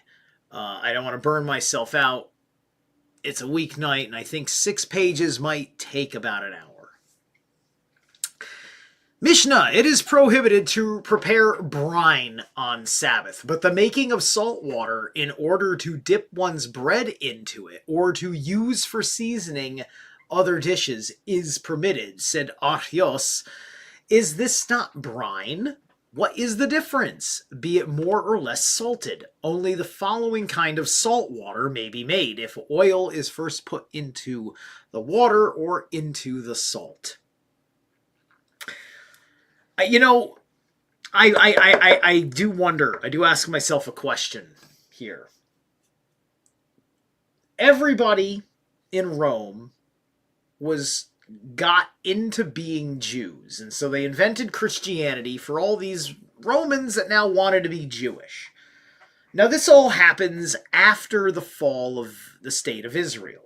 I don't want to burn myself out. It's a weeknight, and I think 6 pages might take about an hour. Mishnah, it is prohibited to prepare brine on Sabbath, but the making of salt water in order to dip one's bread into it or to use for seasoning other dishes is permitted, said Archios. Is this not brine? What is the difference? Be it more or less salted. Only the following kind of salt water may be made if oil is first put into the water or into the salt. You know, I do wonder, I do ask myself a question here. Everybody in Rome got into being Jews, and so they invented Christianity for all these Romans that now wanted to be Jewish. Now, this all happens after the fall of the state of Israel.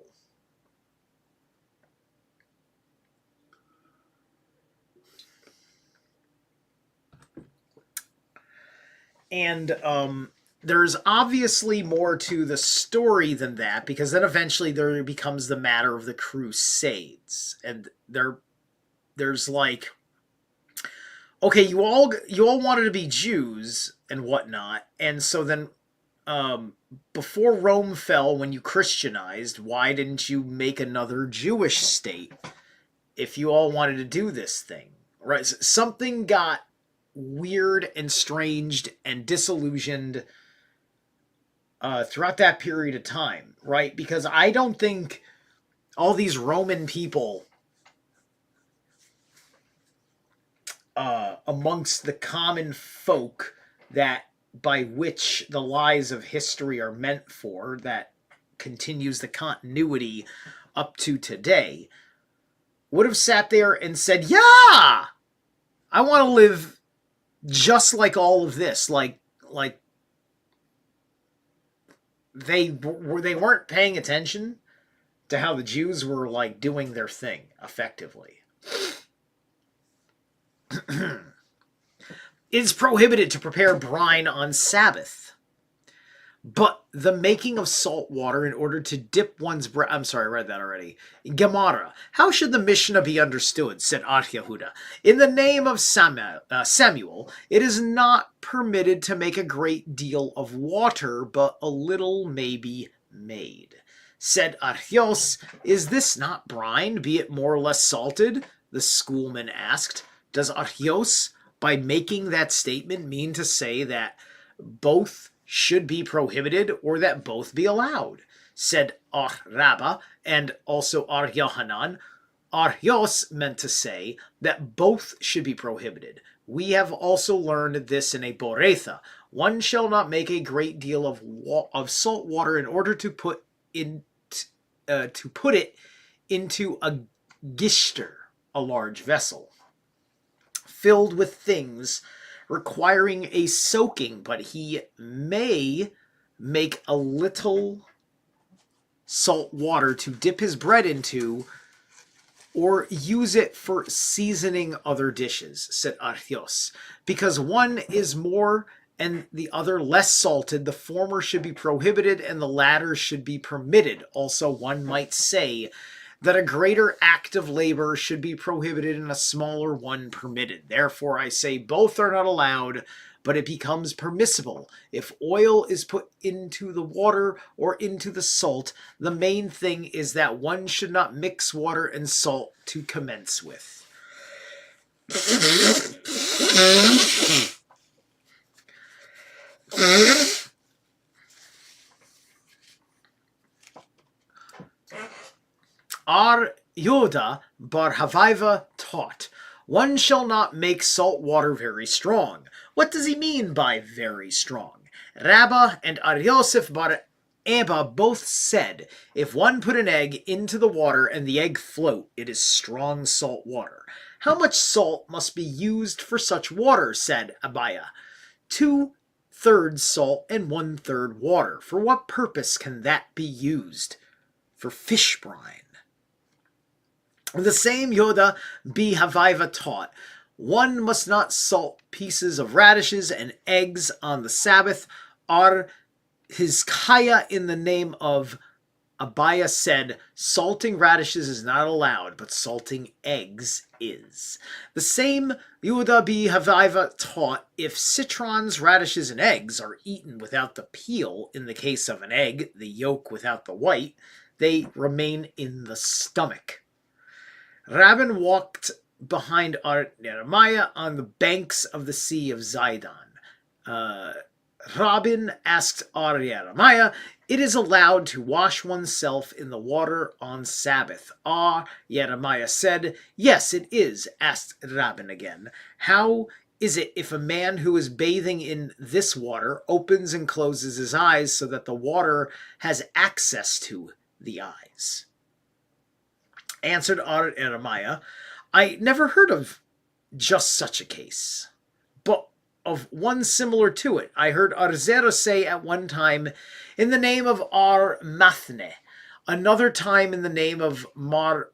And there's obviously more to the story than that, because then eventually there becomes the matter of the Crusades. And there's like, okay, you all wanted to be Jews and whatnot, and so then before Rome fell, when you Christianized, why didn't you make another Jewish state if you all wanted to do this thing? Right? Something got weird and strange and disillusioned throughout that period of time, right? Because I don't think all these Roman people amongst the common folk that by which the lies of history are meant for, that continues the continuity up to today, would have sat there and said, yeah, I want to live just like all of this. Like they weren't paying attention to how the Jews were like doing their thing effectively. It is prohibited to prepare brine on Sabbath, but the making of salt water in order to dip one's bread... I'm sorry, I read that already. Gemara. How should the Mishnah be understood, said Yehuda. In the name of Samuel, it is not permitted to make a great deal of water, but a little may be made. Said Archios, is this not brine, be it more or less salted? The schoolman asked. Does Archios, by making that statement, mean to say that both should be prohibited or that both be allowed? Said Rabba and also Yohanan. Archios meant to say that both should be prohibited. We have also learned this in a Boretha. One shall not make a great deal of salt water in order to put it into a gishter, a large vessel, filled with things requiring a soaking, but he may make a little salt water to dip his bread into, or use it for seasoning other dishes, said Archios. Because one is more and the other less salted, the former should be prohibited and the latter should be permitted. Also, one might say that a greater act of labor should be prohibited and a smaller one permitted. Therefore, I say both are not allowed, but it becomes permissible. If oil is put into the water or into the salt, the main thing is that one should not mix water and salt to commence with. Ar Yoda bar Havaiva taught, one shall not make salt water very strong. What does he mean by very strong? Rabba and Ar Yosef bar Abba both said, if one put an egg into the water and the egg float, it is strong salt water. How much salt must be used for such water, said Abaya. 2/3 salt and 1/3 water. For what purpose can that be used? For fish brine. The same Yoda B. Havaiva taught, one must not salt pieces of radishes and eggs on the Sabbath. Ar Hizkiah in the name of Abaya said, salting radishes is not allowed, but salting eggs is. The same Yehuda B. Havaiva taught, if citrons, radishes, and eggs are eaten without the peel, in the case of an egg, the yolk without the white, they remain in the stomach. Rabban walked behind Jeremiah on the banks of the Sea of Zidon. Rabban asked Jeremiah, it is allowed to wash oneself in the water on Sabbath. Jeremiah said, yes, it is. Asked Rabban again, how is it if a man who is bathing in this water opens and closes his eyes so that the water has access to the eyes? Answered Jeremiah, I never heard of just such a case. But of one similar to it. I heard Arzera say at one time, in the name of Ar Mathne, another time in the name of Mar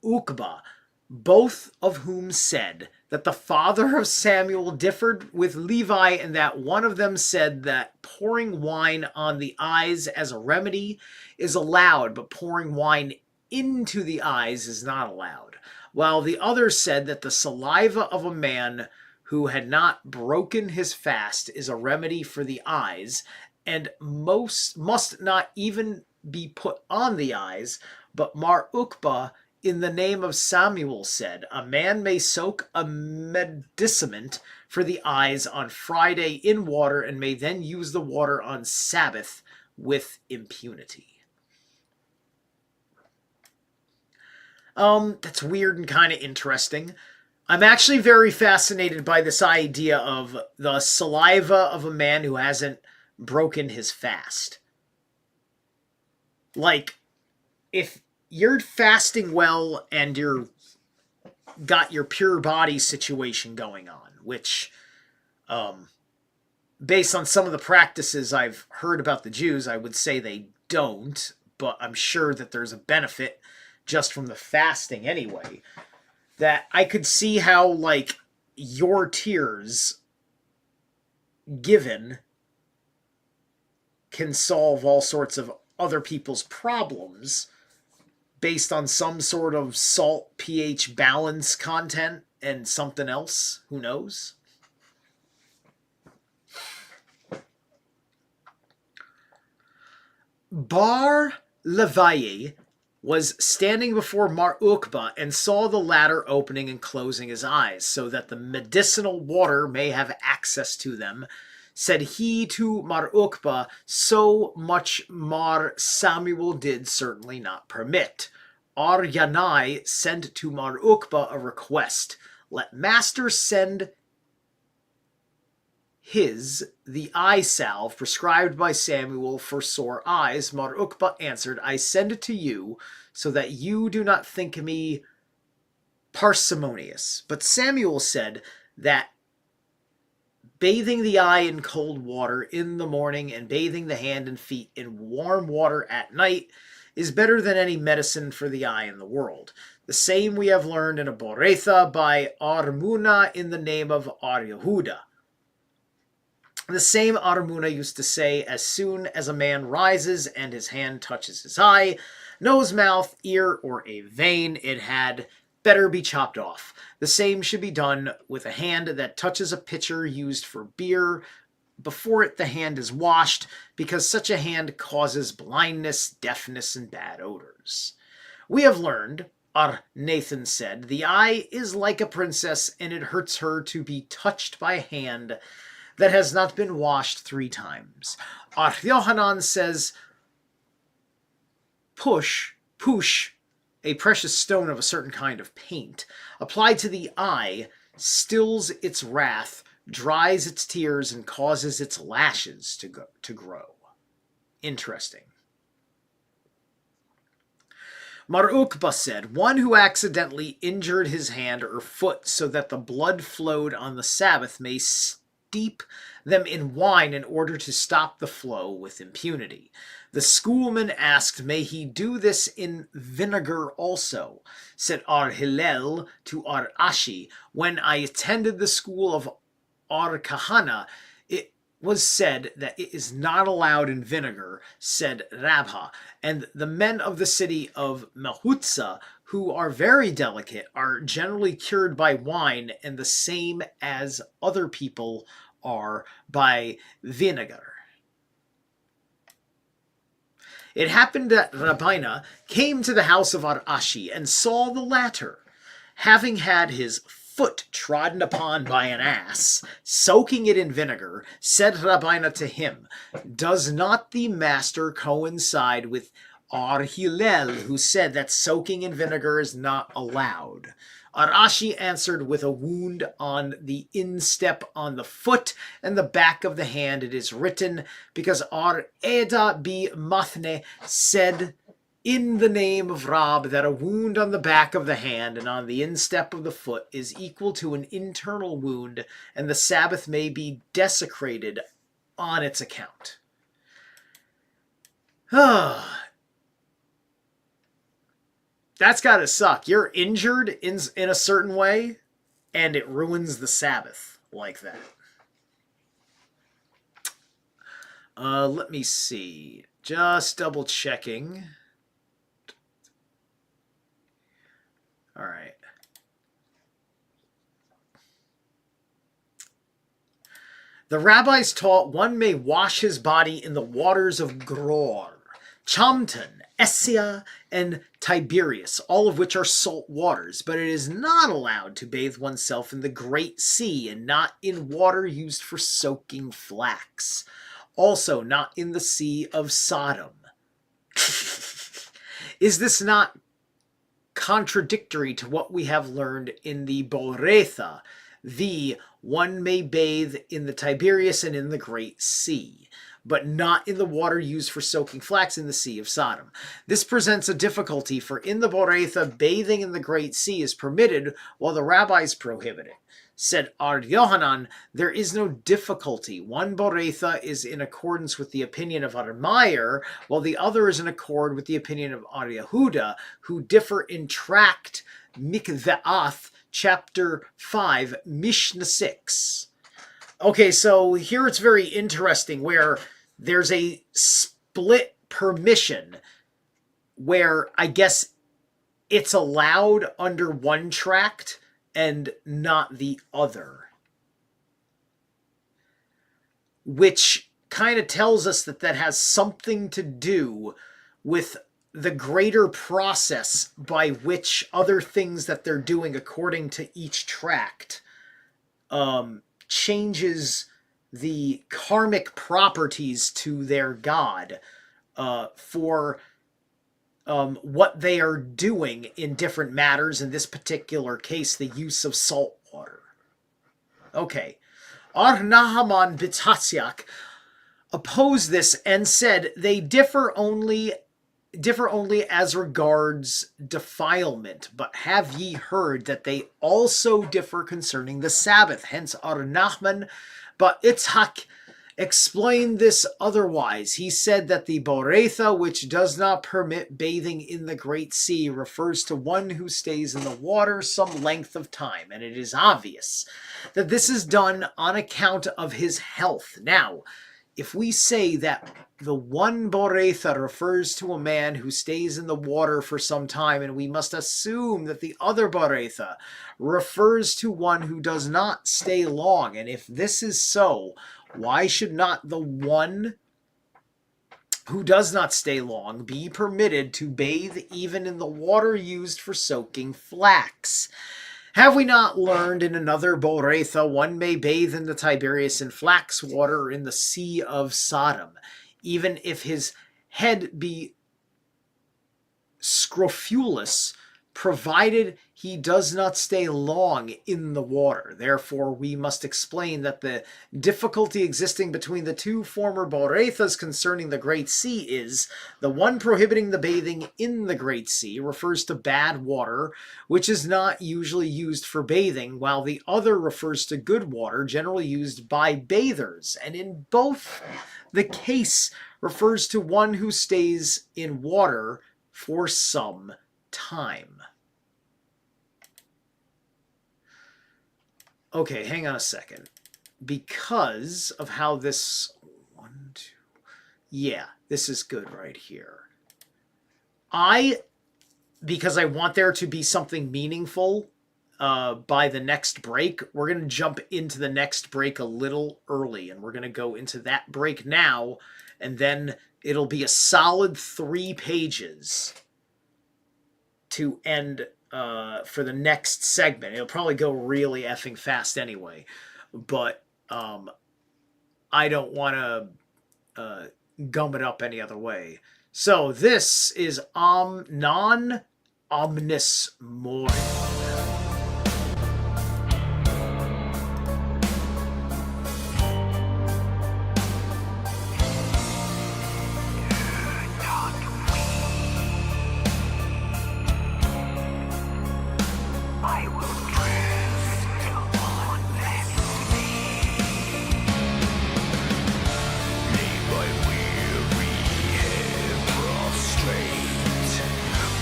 Ukba, both of whom said that the father of Samuel differed with Levi, and that one of them said that pouring wine on the eyes as a remedy is allowed, but pouring wine into the eyes is not allowed, while the other said that the saliva of a man who had not broken his fast is a remedy for the eyes, and must not even be put on the eyes. But Mar Ukba, in the name of Samuel, said, a man may soak a medicament for the eyes on Friday in water, and may then use the water on Sabbath with impunity. That's weird and kind of interesting. I'm actually very fascinated by this idea of the saliva of a man who hasn't broken his fast. Like, if you're fasting well and you're got your pure body situation going on, which, based on some of the practices I've heard about the Jews, I would say they don't, but I'm sure that there's a benefit just from the fasting anyway, that I could see how, like, your tears given can solve all sorts of other people's problems based on some sort of salt pH balance content and something else. Who knows? Bar Levaye was standing before Mar Ukba and saw the latter opening and closing his eyes so that the medicinal water may have access to them. Said he to Mar Ukba, so much Mar Samuel did certainly not permit. Ar Yanai sent to Mar Ukba a request. Let master send the eye salve prescribed by Samuel for sore eyes. Mar Ukba answered, I send it to you so that you do not think me parsimonious. But Samuel said that bathing the eye in cold water in the morning and bathing the hand and feet in warm water at night is better than any medicine for the eye in the world. The same we have learned in a Boretha by Armuna in the name of Ar Yehuda. The same Armuna used to say, as soon as a man rises and his hand touches his eye, nose, mouth, ear, or a vein, it had better be chopped off. The same should be done with a hand that touches a pitcher used for beer before the hand is washed, because such a hand causes blindness, deafness, and bad odors. We have learned, Ar Nathan said, the eye is like a princess, and it hurts her to be touched by a hand that has not been washed 3 times. Ar Yohanan says, push, a precious stone of a certain kind of paint, applied to the eye, stills its wrath, dries its tears, and causes its lashes to grow. Interesting. Mar Ukba said, one who accidentally injured his hand or foot so that the blood flowed on the Sabbath may steep them in wine in order to stop the flow with impunity. The schoolman asked, may he do this in vinegar also? Said Ar Hillel to Ar Ashi, when I attended the school of Ar Kahana, it was said that it is not allowed in vinegar, said Rabha, and the men of the city of Mehutza, who are very delicate, are generally cured by wine, and the same as other people are by vinegar. It happened that Rabbina came to the house of Ar Ashi and saw the latter, having had his foot trodden upon by an ass, soaking it in vinegar, said Rabbina to him, does not the master coincide with Ar Hillel, who said that soaking in vinegar is not allowed? Ar Ashi answered, with a wound on the instep on the foot and the back of the hand it is written, because Ar Eda bi Mathne said in the name of Rab, that a wound on the back of the hand and on the instep of the foot is equal to an internal wound, and the Sabbath may be desecrated on its account. That's gotta suck. You're injured in a certain way, and it ruins the Sabbath like that. Let me see. Just double checking. All right. The rabbis taught one may wash his body in the waters of Gror, Chamton, Essia, and Tiberias, all of which are salt waters, but it is not allowed to bathe oneself in the Great Sea, and not in water used for soaking flax. Also, not in the Sea of Sodom. Is this not contradictory to what we have learned in the Boretha? One may bathe in the Tiberias and in the Great Sea, but not in the water used for soaking flax in the Sea of Sodom. This presents a difficulty, for in the Boretha, bathing in the Great Sea is permitted, while the rabbis prohibit it. Said Ar Yohanan, there is no difficulty. One Boretha is in accordance with the opinion of Ar Meir, while the other is in accord with the opinion of Ar Yehuda, who differ in tract Mikve'ath, chapter 5, Mishnah 6. Okay, so here it's very interesting, where there's a split permission, where I guess it's allowed under one tract and not the other, which kind of tells us that that has something to do with the greater process by which other things that they're doing according to each tract changes the karmic properties to their god for what they are doing in different matters, in this particular case, the use of salt water. Okay. Ar Nahaman Bitzhatziak opposed this and said they differ only as regards defilement, but have ye heard that they also differ concerning the Sabbath? Hence Ar Nachman, but Itzhak explained this otherwise. He said that the Boretha, which does not permit bathing in the Great Sea, refers to one who stays in the water some length of time, and it is obvious that this is done on account of his health. Now, if we say that the one Boretha refers to a man who stays in the water for some time, and we must assume that the other Boretha refers to one who does not stay long, and if this is so, why should not the one who does not stay long be permitted to bathe even in the water used for soaking flax? Have we not learned in another Boretha, one may bathe in the Tiberias in flax water in the Sea of Sodom, even if his head be scrofulous, provided he does not stay long in the water. Therefore, we must explain that the difficulty existing between the two former Borethas concerning the Great Sea is, the one prohibiting the bathing in the Great Sea refers to bad water, which is not usually used for bathing, while the other refers to good water, generally used by bathers, and in both the case refers to one who stays in water for some time. Okay, hang on a second. Because of how this... Yeah, this is good right here. Because I want there to be something meaningful by the next break, we're going to jump into the next break a little early, and we're going to go into that break now, and then it'll be a solid 3 pages to end for the next segment. It'll probably go really effing fast anyway, but I don't want to gum it up any other way. So this is non-omnis morin. I will drift upon endlessly. Lay my weary head prostrate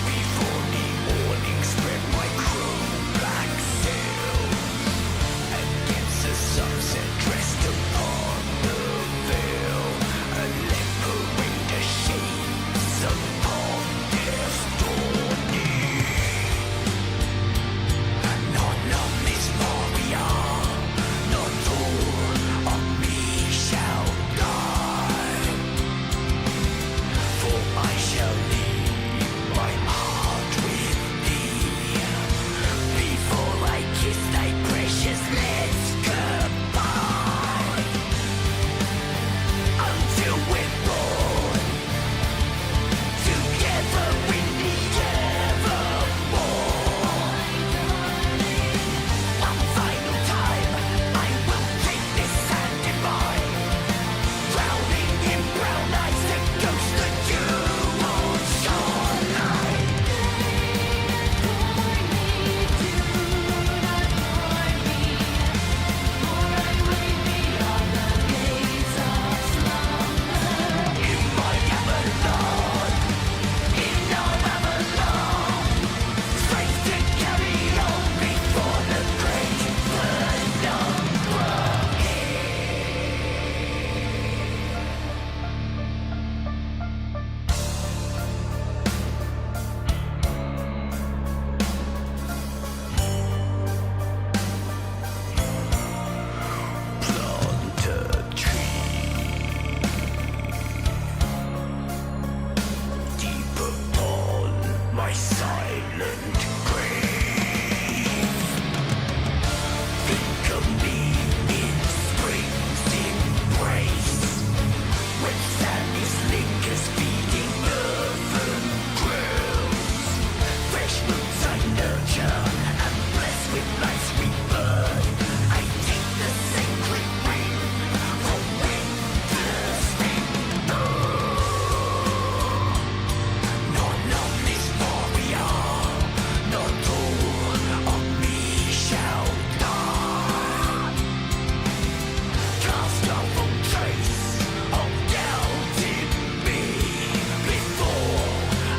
before the morning spread my crow-black sails against the sunset dressed upon the veil, and lingering the shades upon death's dawning. None of this warrior, not all of me shall die, for I shall leave my heart with thee before I kiss thy precious lips goodbye. Until we're born together in the evermore. One final time, I will take this hand in mine, drowning in brown eyes that ghost the jeweled shoreline. In my Babylon, in our Babylon, strength to carry on before the great penumbra. Plant a tree deep upon my silent grave. Think of me in spring's embrace, when sadness lingers feeding earthen grounds. Fresh roots I nurture and bless with life's rebirth. I take the sacred ring from winter's finger. None of this warrior, not all of me shall die. Cast off all trace of doubt in me before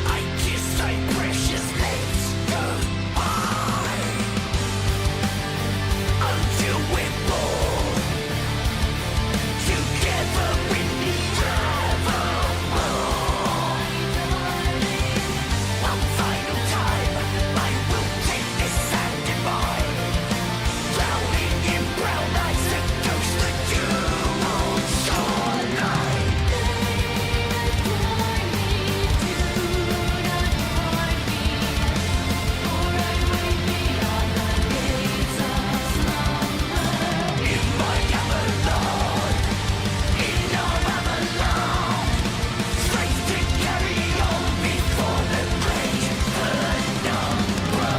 I kiss thy precious lips goodbye. Until we're born together in the evermore. One final time, I will take this hand in mine, drowning in brown eyes that ghost the jeweled shoreline. In my Babylon, in our Babylon, strength to carry on before the great penumbra.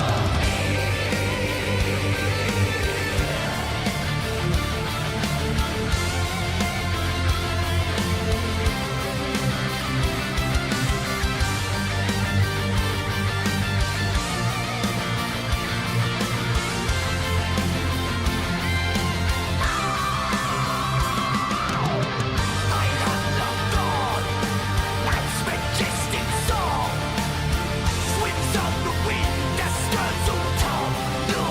I have loved all life's majestic song, swims on the wind that stirs on top. No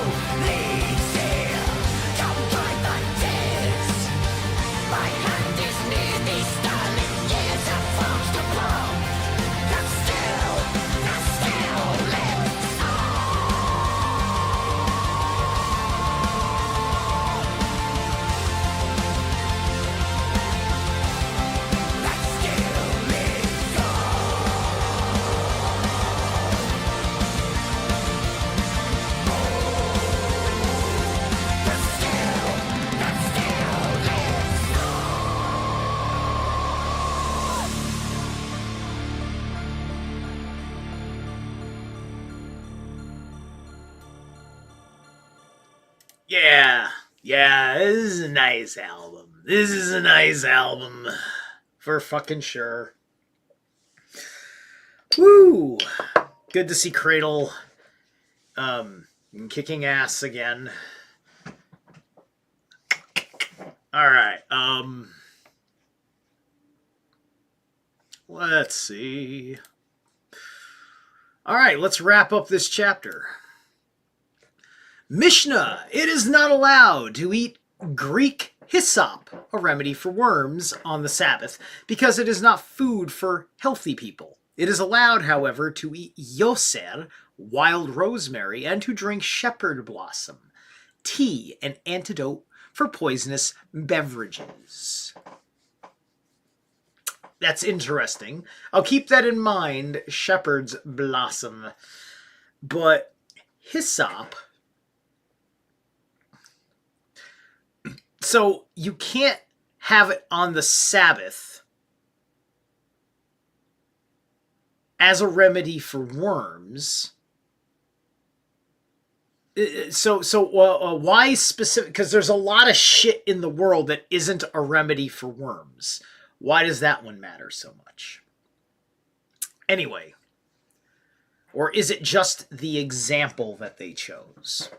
leaves here, come dry thy tears. My hand is near these starlit years of frost above, that still lives that still lives Yeah, this is a nice album. This is a nice album. For fucking sure. Woo! Good to see Cradle And kicking ass again. Alright, let's see. Alright, let's wrap up this chapter. Mishnah, it is not allowed to eat Greek hyssop, a remedy for worms, on the Sabbath, because it is not food for healthy people. It is allowed, however, to eat yoser, wild rosemary, and to drink shepherd blossom, tea, an antidote for poisonous beverages. That's interesting. I'll keep that in mind, shepherd's blossom. But hyssop... So you can't have it on the Sabbath as a remedy for worms. Why specific? Because there's a lot of shit in the world that isn't a remedy for worms. Why does that one matter so much? Anyway. Or is it just the example that they chose?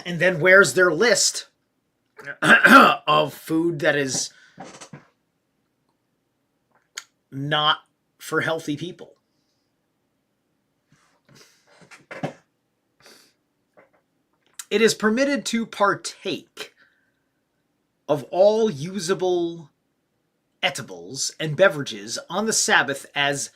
And then where's their list of food that is not for healthy people? It is permitted to partake of all usable eatables and beverages on the Sabbath as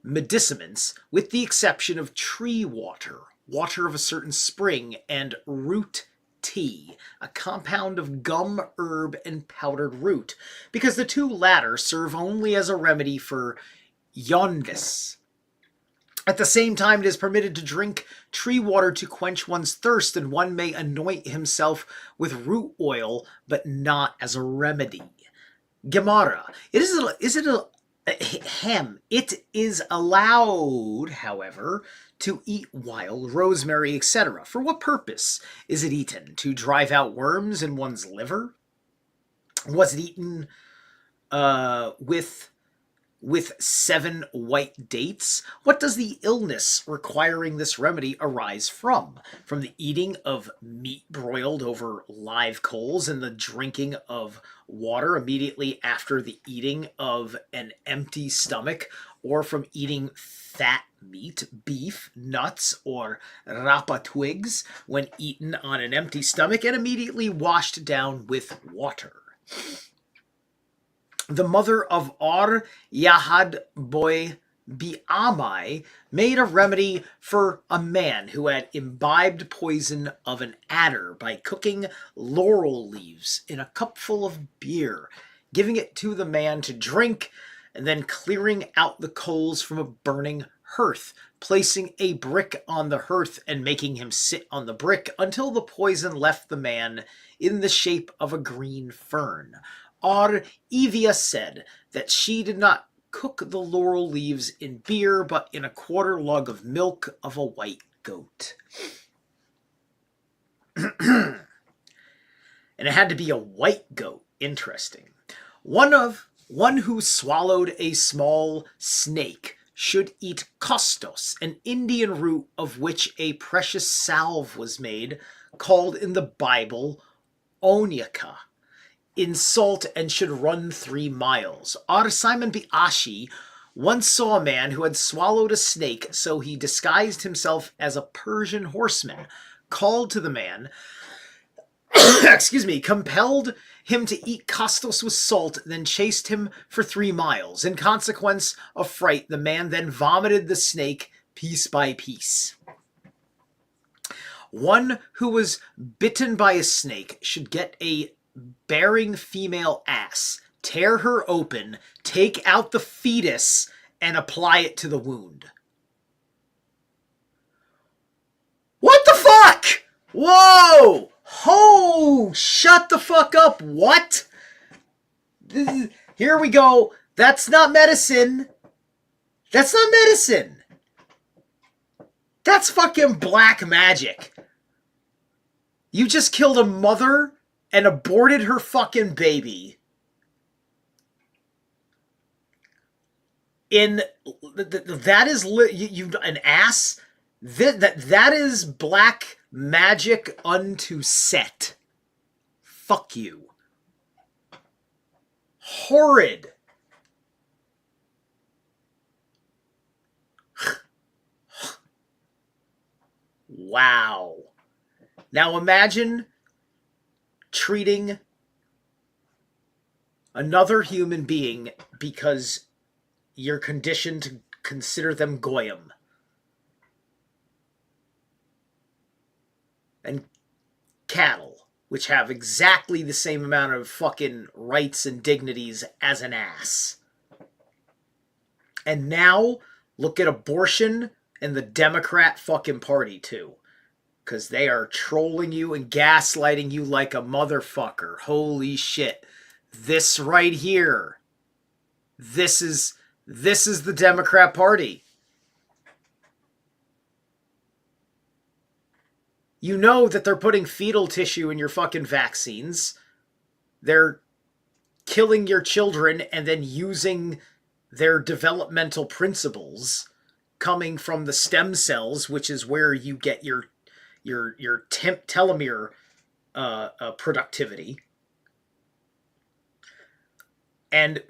medicaments, with the exception of tree water, water of a certain spring, and root tea, a compound of gum, herb, and powdered root, because the two latter serve only as a remedy for jaundice. At the same time, it is permitted to drink tree water to quench one's thirst, and one may anoint himself with root oil, but not as a remedy. Gemara. It is allowed, however, to eat wild rosemary, etc. For what purpose is it eaten? To drive out worms in one's liver? Was it eaten with 7 white dates? What does the illness requiring this remedy arise from? From the eating of meat broiled over live coals and the drinking of water immediately after the eating of an empty stomach, or from eating fat meat, beef, nuts, or rapa twigs when eaten on an empty stomach and immediately washed down with water? The mother of Ar Yahad Boy Biamai made a remedy for a man who had imbibed poison of an adder by cooking laurel leaves in a cupful of beer, giving it to the man to drink, and then clearing out the coals from a burning hearth, placing a brick on the hearth and making him sit on the brick until the poison left the man in the shape of a green fern. Ar Evia said that she did not cook the laurel leaves in beer, but in a quarter lug of milk of a white goat. And it had to be a white goat. Interesting. One who swallowed a small snake should eat kostos, an Indian root of which a precious salve was made, called in the Bible onyaka, in salt, and should run 3 miles. Ar Simon Biashi once saw a man who had swallowed a snake, so he disguised himself as a Persian horseman, called to the man, compelled him to eat kostos with salt, then chased him for 3 miles. In consequence of fright, the man then vomited the snake piece by piece. One who was bitten by a snake should get a bearing female ass, tear her open, take out the fetus, and apply it to the wound. What the fuck? Whoa! Oh, shut the fuck up. What? Here we go. That's not medicine. That's not medicine. That's fucking black magic. You just killed a mother and aborted her fucking baby. That is you an ass That is black magic unto set. Fuck you. Horrid. Wow. Now imagine treating another human being because you're conditioned to consider them goyim. And cattle, which have exactly the same amount of fucking rights and dignities as an ass. And now, look at abortion and the Democrat fucking party, too. Because they are trolling you and gaslighting you like a motherfucker. Holy shit. This right here. This is the Democrat Party. You know that they're putting fetal tissue in your fucking vaccines. They're killing your children and then using their developmental principles coming from the stem cells, which is where you get your telomere productivity. And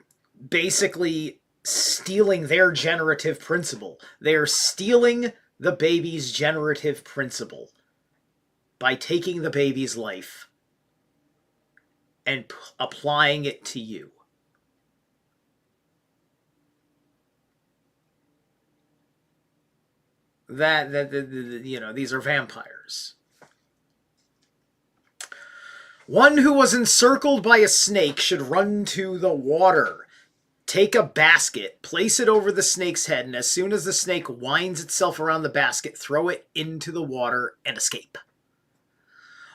basically stealing their generative principle. They are stealing the baby's generative principle by taking the baby's life and applying it to you. These are vampires. One who was encircled by a snake should run to the water. Take a basket, place it over the snake's head, and as soon as the snake winds itself around the basket, throw it into the water and escape.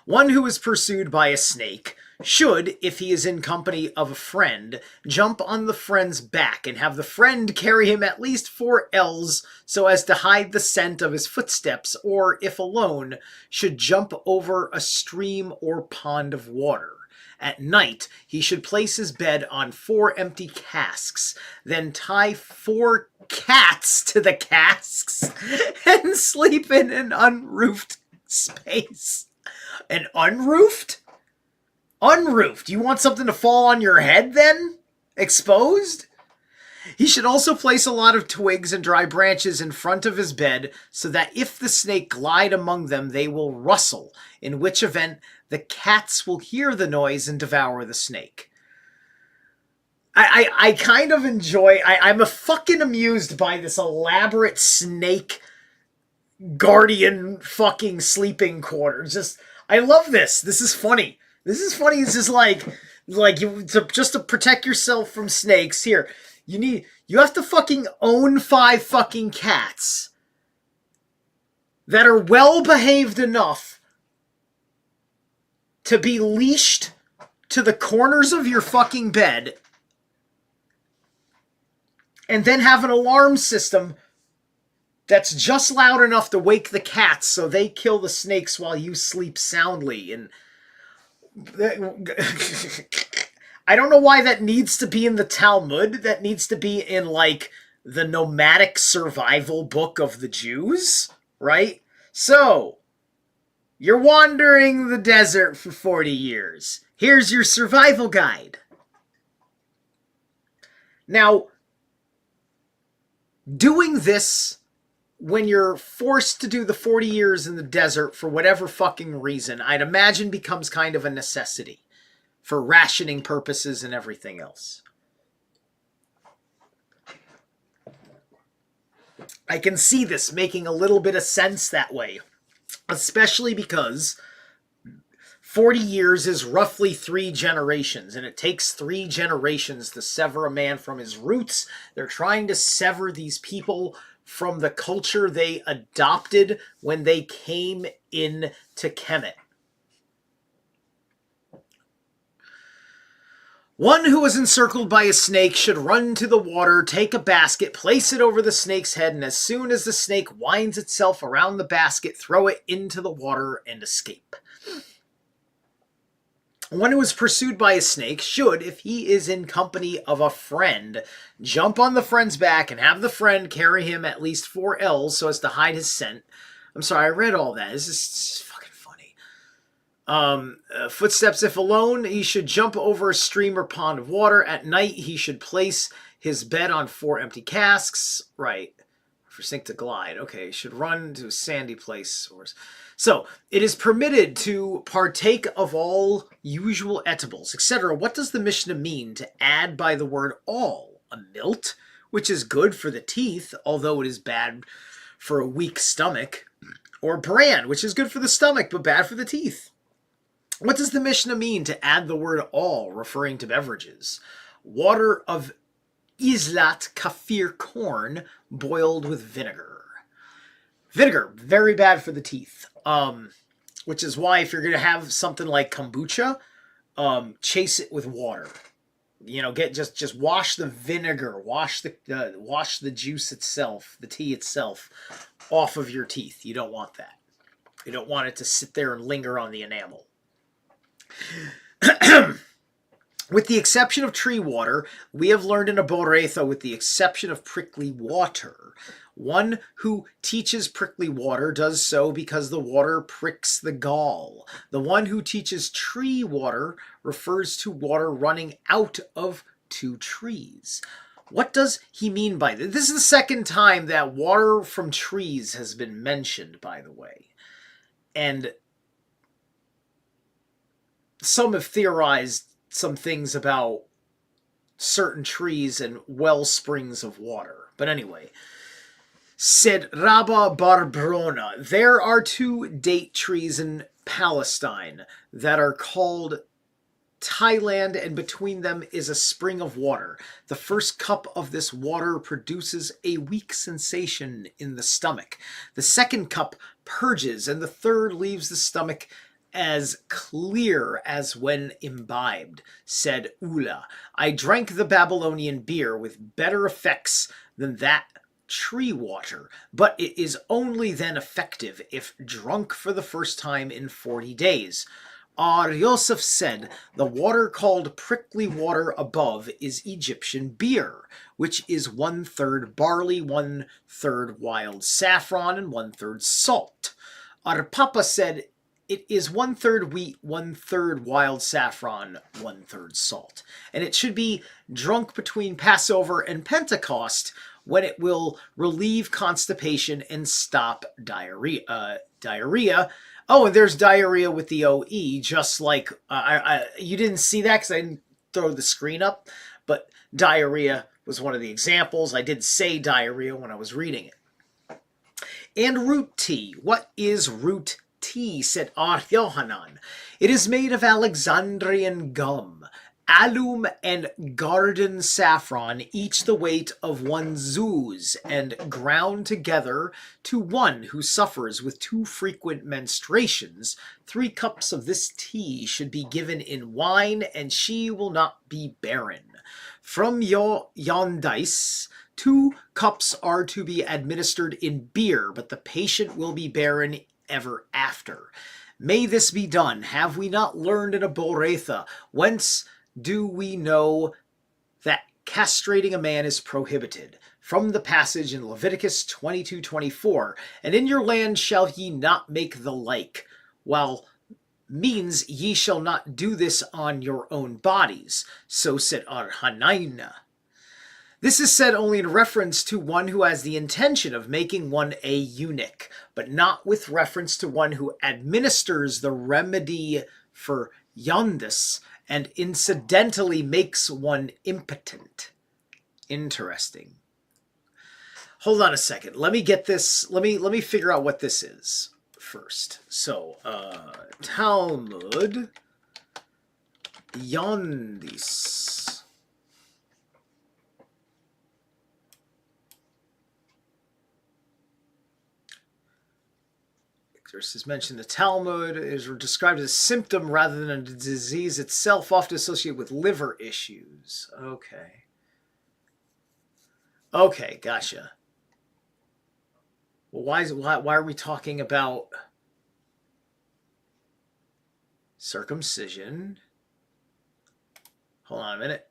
One who is pursued by a snake should, if he is in company of a friend, jump on the friend's back and have the friend carry him at least 4 ells so as to hide the scent of his footsteps, or, if alone, should jump over a stream or pond of water. At night, he should place his bed on 4 empty casks, then tie 4 cats to the casks, and sleep in an unroofed space. An unroofed? Unroofed. You want something to fall on your head then? Exposed? He should also place a lot of twigs and dry branches in front of his bed so that if the snake glide among them, they will rustle, in which event the cats will hear the noise and devour the snake. I kind of enjoy... I'm a fucking amused by this elaborate snake guardian fucking sleeping quarters. Just... I love this. This is funny. This is funny. It's just just to protect yourself from snakes. Here, you have to fucking own 5 fucking cats that are well behaved enough to be leashed to the corners of your fucking bed, and then have an alarm system that's just loud enough to wake the cats so they kill the snakes while you sleep soundly. And I don't know why that needs to be in the Talmud. That needs to be in, like, the nomadic survival book of the Jews, right? So, you're wandering the desert for 40 years. Here's your survival guide. Now, doing this when you're forced to do the 40 years in the desert for whatever fucking reason, I'd imagine becomes kind of a necessity for rationing purposes and everything else. I can see this making a little bit of sense that way, especially because 40 years is roughly 3 generations, and it takes 3 generations to sever a man from his roots. They're trying to sever these people from the culture they adopted when they came in to Kemet. One who is encircled by a snake should run to the water, take a basket, place it over the snake's head, and as soon as the snake winds itself around the basket, throw it into the water and escape. One who is pursued by a snake should, if he is in company of a friend, jump on the friend's back and have the friend carry him at least 4 ells so as to hide his scent. I'm sorry, I read all that. This is fucking funny. Footsteps if alone, he should jump over a stream or pond of water. At night, he should place his bed on 4 empty casks. Right. For sink to glide. Okay, should run to a sandy place. So, it is permitted to partake of all usual eatables, etc. What does the Mishnah mean to add by the word all? A milt, which is good for the teeth, although it is bad for a weak stomach. Or bran, which is good for the stomach, but bad for the teeth. What does the Mishnah mean to add the word all, referring to beverages? Water of Zerilath kafir corn boiled with vinegar. Vinegar, very bad for the teeth. Which is why if you're going to have something like kombucha, chase it with water. You know, just wash the vinegar, wash the juice itself, the tea itself, off of your teeth. You don't want that. You don't want it to sit there and linger on the enamel. With the exception of tree water, we have learned in a Boretha, with the exception of prickly water. One who teaches prickly water does so because the water pricks the gall. The one who teaches tree water refers to water running out of 2 trees. What does he mean by this? This is the second time that water from trees has been mentioned, by the way. And some have theorized some things about certain trees and well springs of water. But anyway, said Rabba Barbrona, there are 2 date trees in Palestine that are called Thailand, and between them is a spring of water. The first cup of this water produces a weak sensation in the stomach. The second cup purges, and the third leaves the stomach as clear as when imbibed. Said Ula, I drank the Babylonian beer with better effects than that tree water, but it is only then effective if drunk for the first time in 40 days. Ar Yosef said, the water called prickly water above is Egyptian beer, which is 1/3 barley, 1/3 wild saffron, and 1/3 salt. Ar Papa said, it is 1/3 wheat, 1/3 wild saffron, 1/3 salt. And it should be drunk between Passover and Pentecost, when it will relieve constipation and stop diarrhea. Oh, and there's diarrhea with the OE, just like, you didn't see that because I didn't throw the screen up, but diarrhea was one of the examples. I did say diarrhea when I was reading it. And root tea. What is root tea? Said Ar Yohanan. It is made of Alexandrian gum, alum, and garden saffron, each the weight of 1 zuz, and ground together to one who suffers with too frequent menstruations. 3 cups of this tea should be given in wine, and she will not be barren. From Yondice, 2 cups are to be administered in beer, but the patient will be barren ever after. May this be done. Have we not learned in a Boretha, whence do we know that castrating a man is prohibited? From the passage in Leviticus 22:24, and in your land shall ye not make the like, while means ye shall not do this on your own bodies. So said Ar Hanaina. This is said only in reference to one who has the intention of making one a eunuch, but not with reference to one who administers the remedy for yondis and incidentally makes one impotent. Interesting. Hold on a second. Let me get this. Let me figure out what this is first. So, Talmud yondis. Is mentioned the Talmud is described as a symptom rather than a disease itself, often associated with liver issues. Okay, gotcha. Well, why are we talking about circumcision Hold on a minute.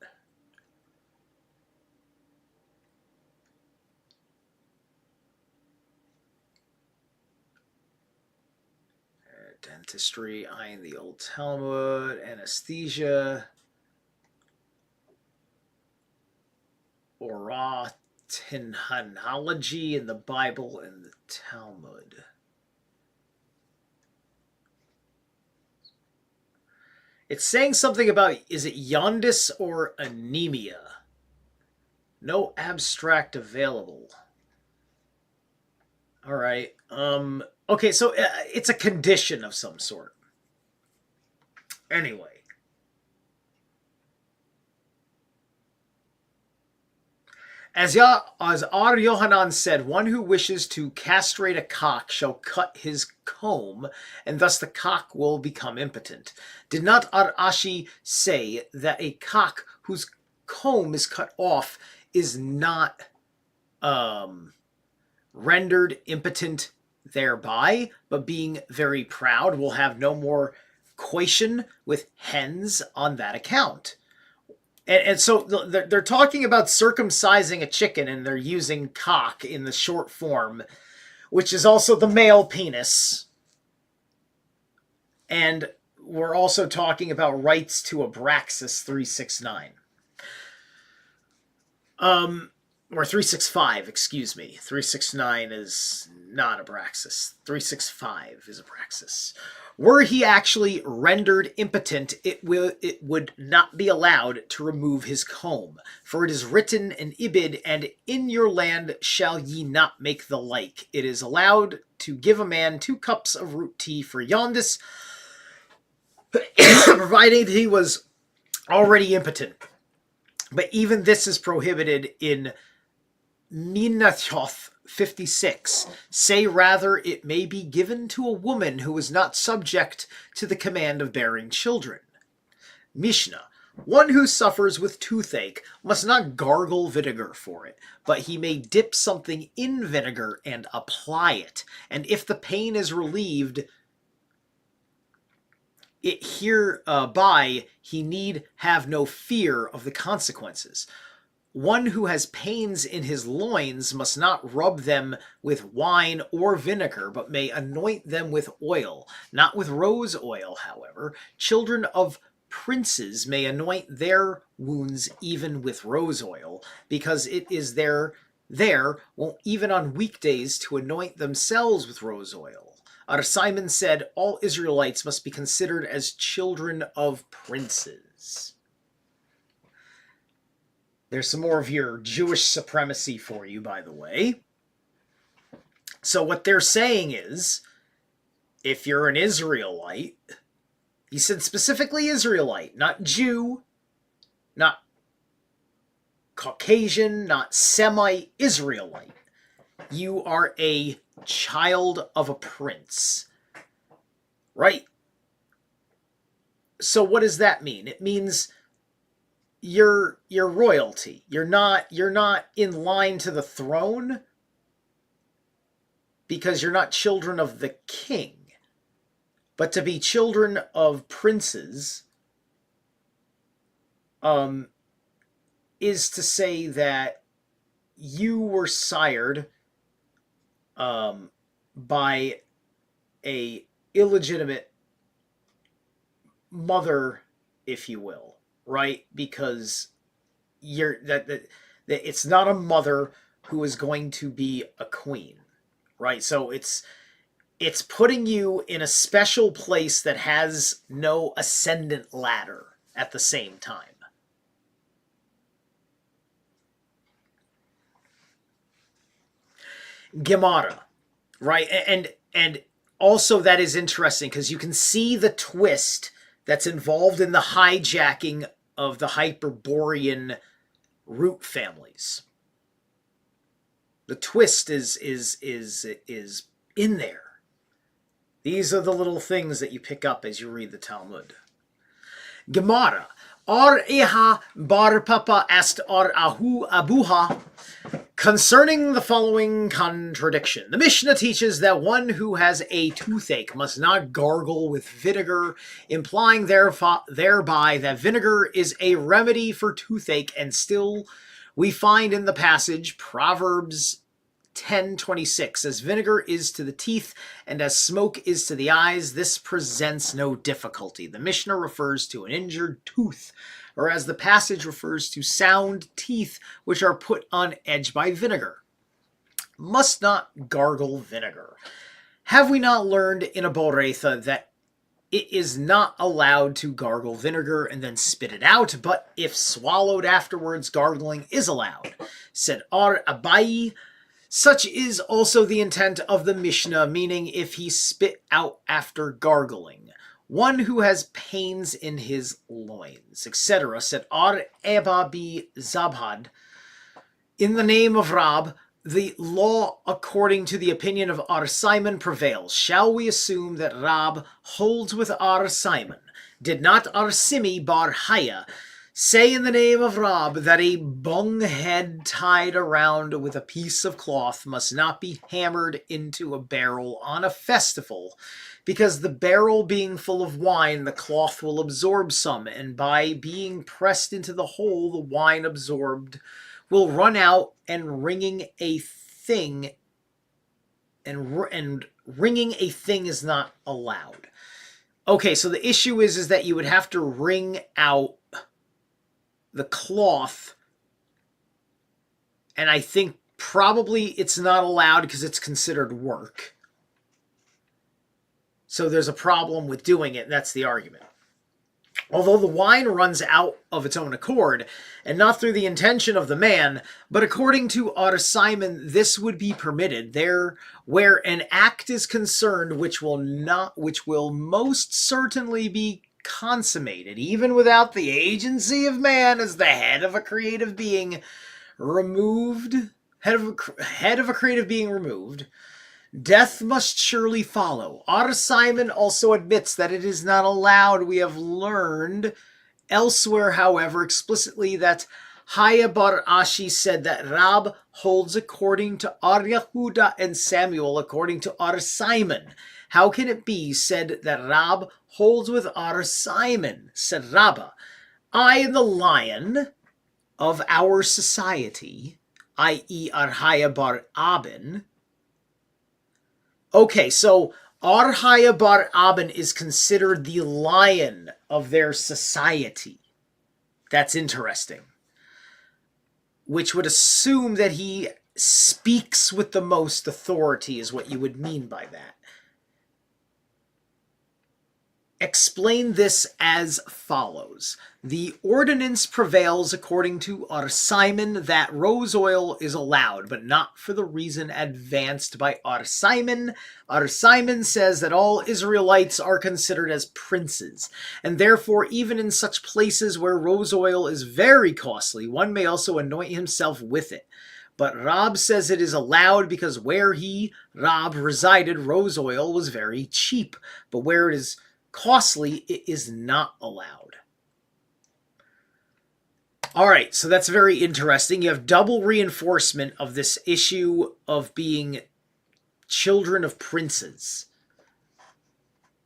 Dentistry, eyeing the old Talmud, anesthesia, orotinonology in the Bible and the Talmud. It's saying something about, is it jaundice or anemia? No abstract available. All right. Okay, so it's a condition of some sort. Anyway. As Ar Yohanan said, one who wishes to castrate a cock shall cut his comb, and thus the cock will become impotent. Did not Ar Ashi say that a cock whose comb is cut off is not rendered impotent thereby, but being very proud will have no more coition with hens on that account? And so they're talking about circumcising a chicken, and they're using cock in the short form, which is also the male penis. And we're also talking about rights to Abraxas 369. Or 365, excuse me. 369 is not Abraxas. 365 is Abraxas. Were he actually rendered impotent, it would not be allowed to remove his comb. For it is written in Ibid, and in your land shall ye not make the like. It is allowed to give a man 2 cups of root tea for jaundice, provided he was already impotent. But even this is prohibited in Minathoth 56. Say rather, it may be given to a woman who is not subject to the command of bearing children. Mishnah. One who suffers with toothache must not gargle vinegar for it, but he may dip something in vinegar and apply it. And if the pain is relieved, it hereby he need have no fear of the consequences. One who has pains in his loins must not rub them with wine or vinegar, but may anoint them with oil, not with rose oil, however. Children of princes may anoint their wounds even with rose oil, because it is there won't even on weekdays to anoint themselves with rose oil. Our Simon said, all Israelites must be considered as children of princes. There's some more of your Jewish supremacy for you, by the way. So what they're saying is, if you're an Israelite, he said specifically Israelite, not Jew, not Caucasian, not Semite, Israelite. You are a child of a prince. Right? So what does that mean? It means you're royalty. You're not in line to the throne because you're not children of the king. But to be children of princes is to say that you were sired by a illegitimate mother, if you will. Right? Because it's not a mother who is going to be a queen. Right? So it's putting you in a special place that has no ascendant ladder at the same time. Gemara, right? And also that is interesting because you can see the twist that's involved in the hijacking of the Hyperborean root families. The twist is in there. These are the little things that you pick up as you read the Talmud. Gemara. Ar Eha bar Papa asked Ar Ahu Abuha, Concerning the following contradiction, the Mishnah teaches that one who has a toothache must not gargle with vinegar, implying thereby that vinegar is a remedy for toothache, and still we find in the passage Proverbs 10:26, as vinegar is to the teeth and as smoke is to the eyes, this presents no difficulty. The Mishnah refers to an injured tooth, whereas the passage refers to sound teeth which are put on edge by vinegar. Must not gargle vinegar. Have we not learned in a Boretha that it is not allowed to gargle vinegar and then spit it out, but if swallowed afterwards, gargling is allowed? Said Ar Abayi, such is also the intent of the Mishnah, meaning if he spit out after gargling. One who has pains in his loins, etc. Said Ar Eba bi Zabhad, in the name of Rab, the law according to the opinion of Ar Simon prevails. Shall we assume that Rab holds with Ar Simon? Did not Ar Simi bar Haya say in the name of Rab that a bung head tied around with a piece of cloth must not be hammered into a barrel on a festival, because the barrel being full of wine, the cloth will absorb some, and by being pressed into the hole, the wine absorbed will run out, and ringing a thing is not allowed. Okay, so the issue is that you would have to wring out the cloth, and I think probably it's not allowed because it's considered work. So there's a problem with doing it, and that's the argument. Although the wine runs out of its own accord, and not through the intention of the man, but according to Ar Simon, this would be permitted there where an act is concerned which will most certainly be consummated, even without the agency of man as the head of a creative being removed. Death must surely follow. Ar Simon also admits that it is not allowed. We have learned elsewhere, however, explicitly that Haya bar Ashi said that Rab holds according to Ar Yehuda and Samuel according to Ar Simon. How can it be said that Rab holds with Ar Simon? Said Rabbah, I am the lion of our society, i.e. Ar Haya bar Abin. Okay, so Ar Haya bar Abin is considered the lion of their society. That's interesting. Which would assume that he speaks with the most authority is what you would mean by that. Explain this as follows. The ordinance prevails according to Ar Simon that rose oil is allowed, but not for the reason advanced by Ar Simon. Ar Simon says that all Israelites are considered as princes, and therefore even in such places where rose oil is very costly, one may also anoint himself with it. But Rab says it is allowed because where he, Rab, resided, rose oil was very cheap, but where it is costly, it is not allowed. All right, so that's very interesting. You have double reinforcement of this issue of being children of princes,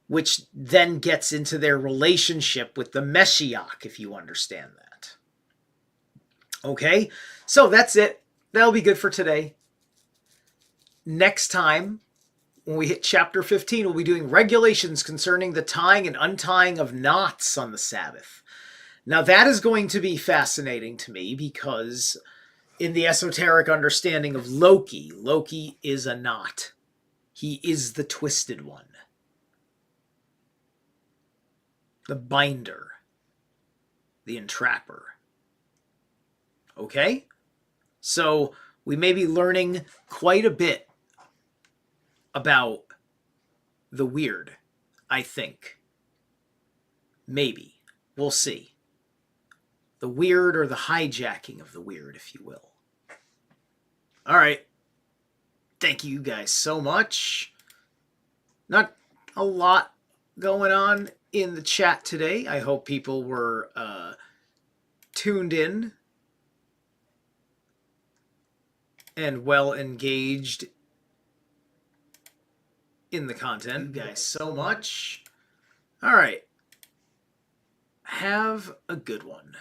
which then gets into their relationship with the Meshiach, if you understand that. Okay, so that's it. That'll be good for today. Next time, when we hit chapter 15, we'll be doing regulations concerning the tying and untying of knots on the Sabbath. Now that is going to be fascinating to me because in the esoteric understanding of Loki, Loki is a knot. He is the twisted one. The binder. The entrapper. Okay? So we may be learning quite a bit about the weird, I think. Maybe. We'll see. The weird or the hijacking of the weird, if you will. All right. Thank you guys so much. Not a lot going on in the chat today. I hope people were tuned in. and well engaged in the content. You guys so much. All right. Have a good one.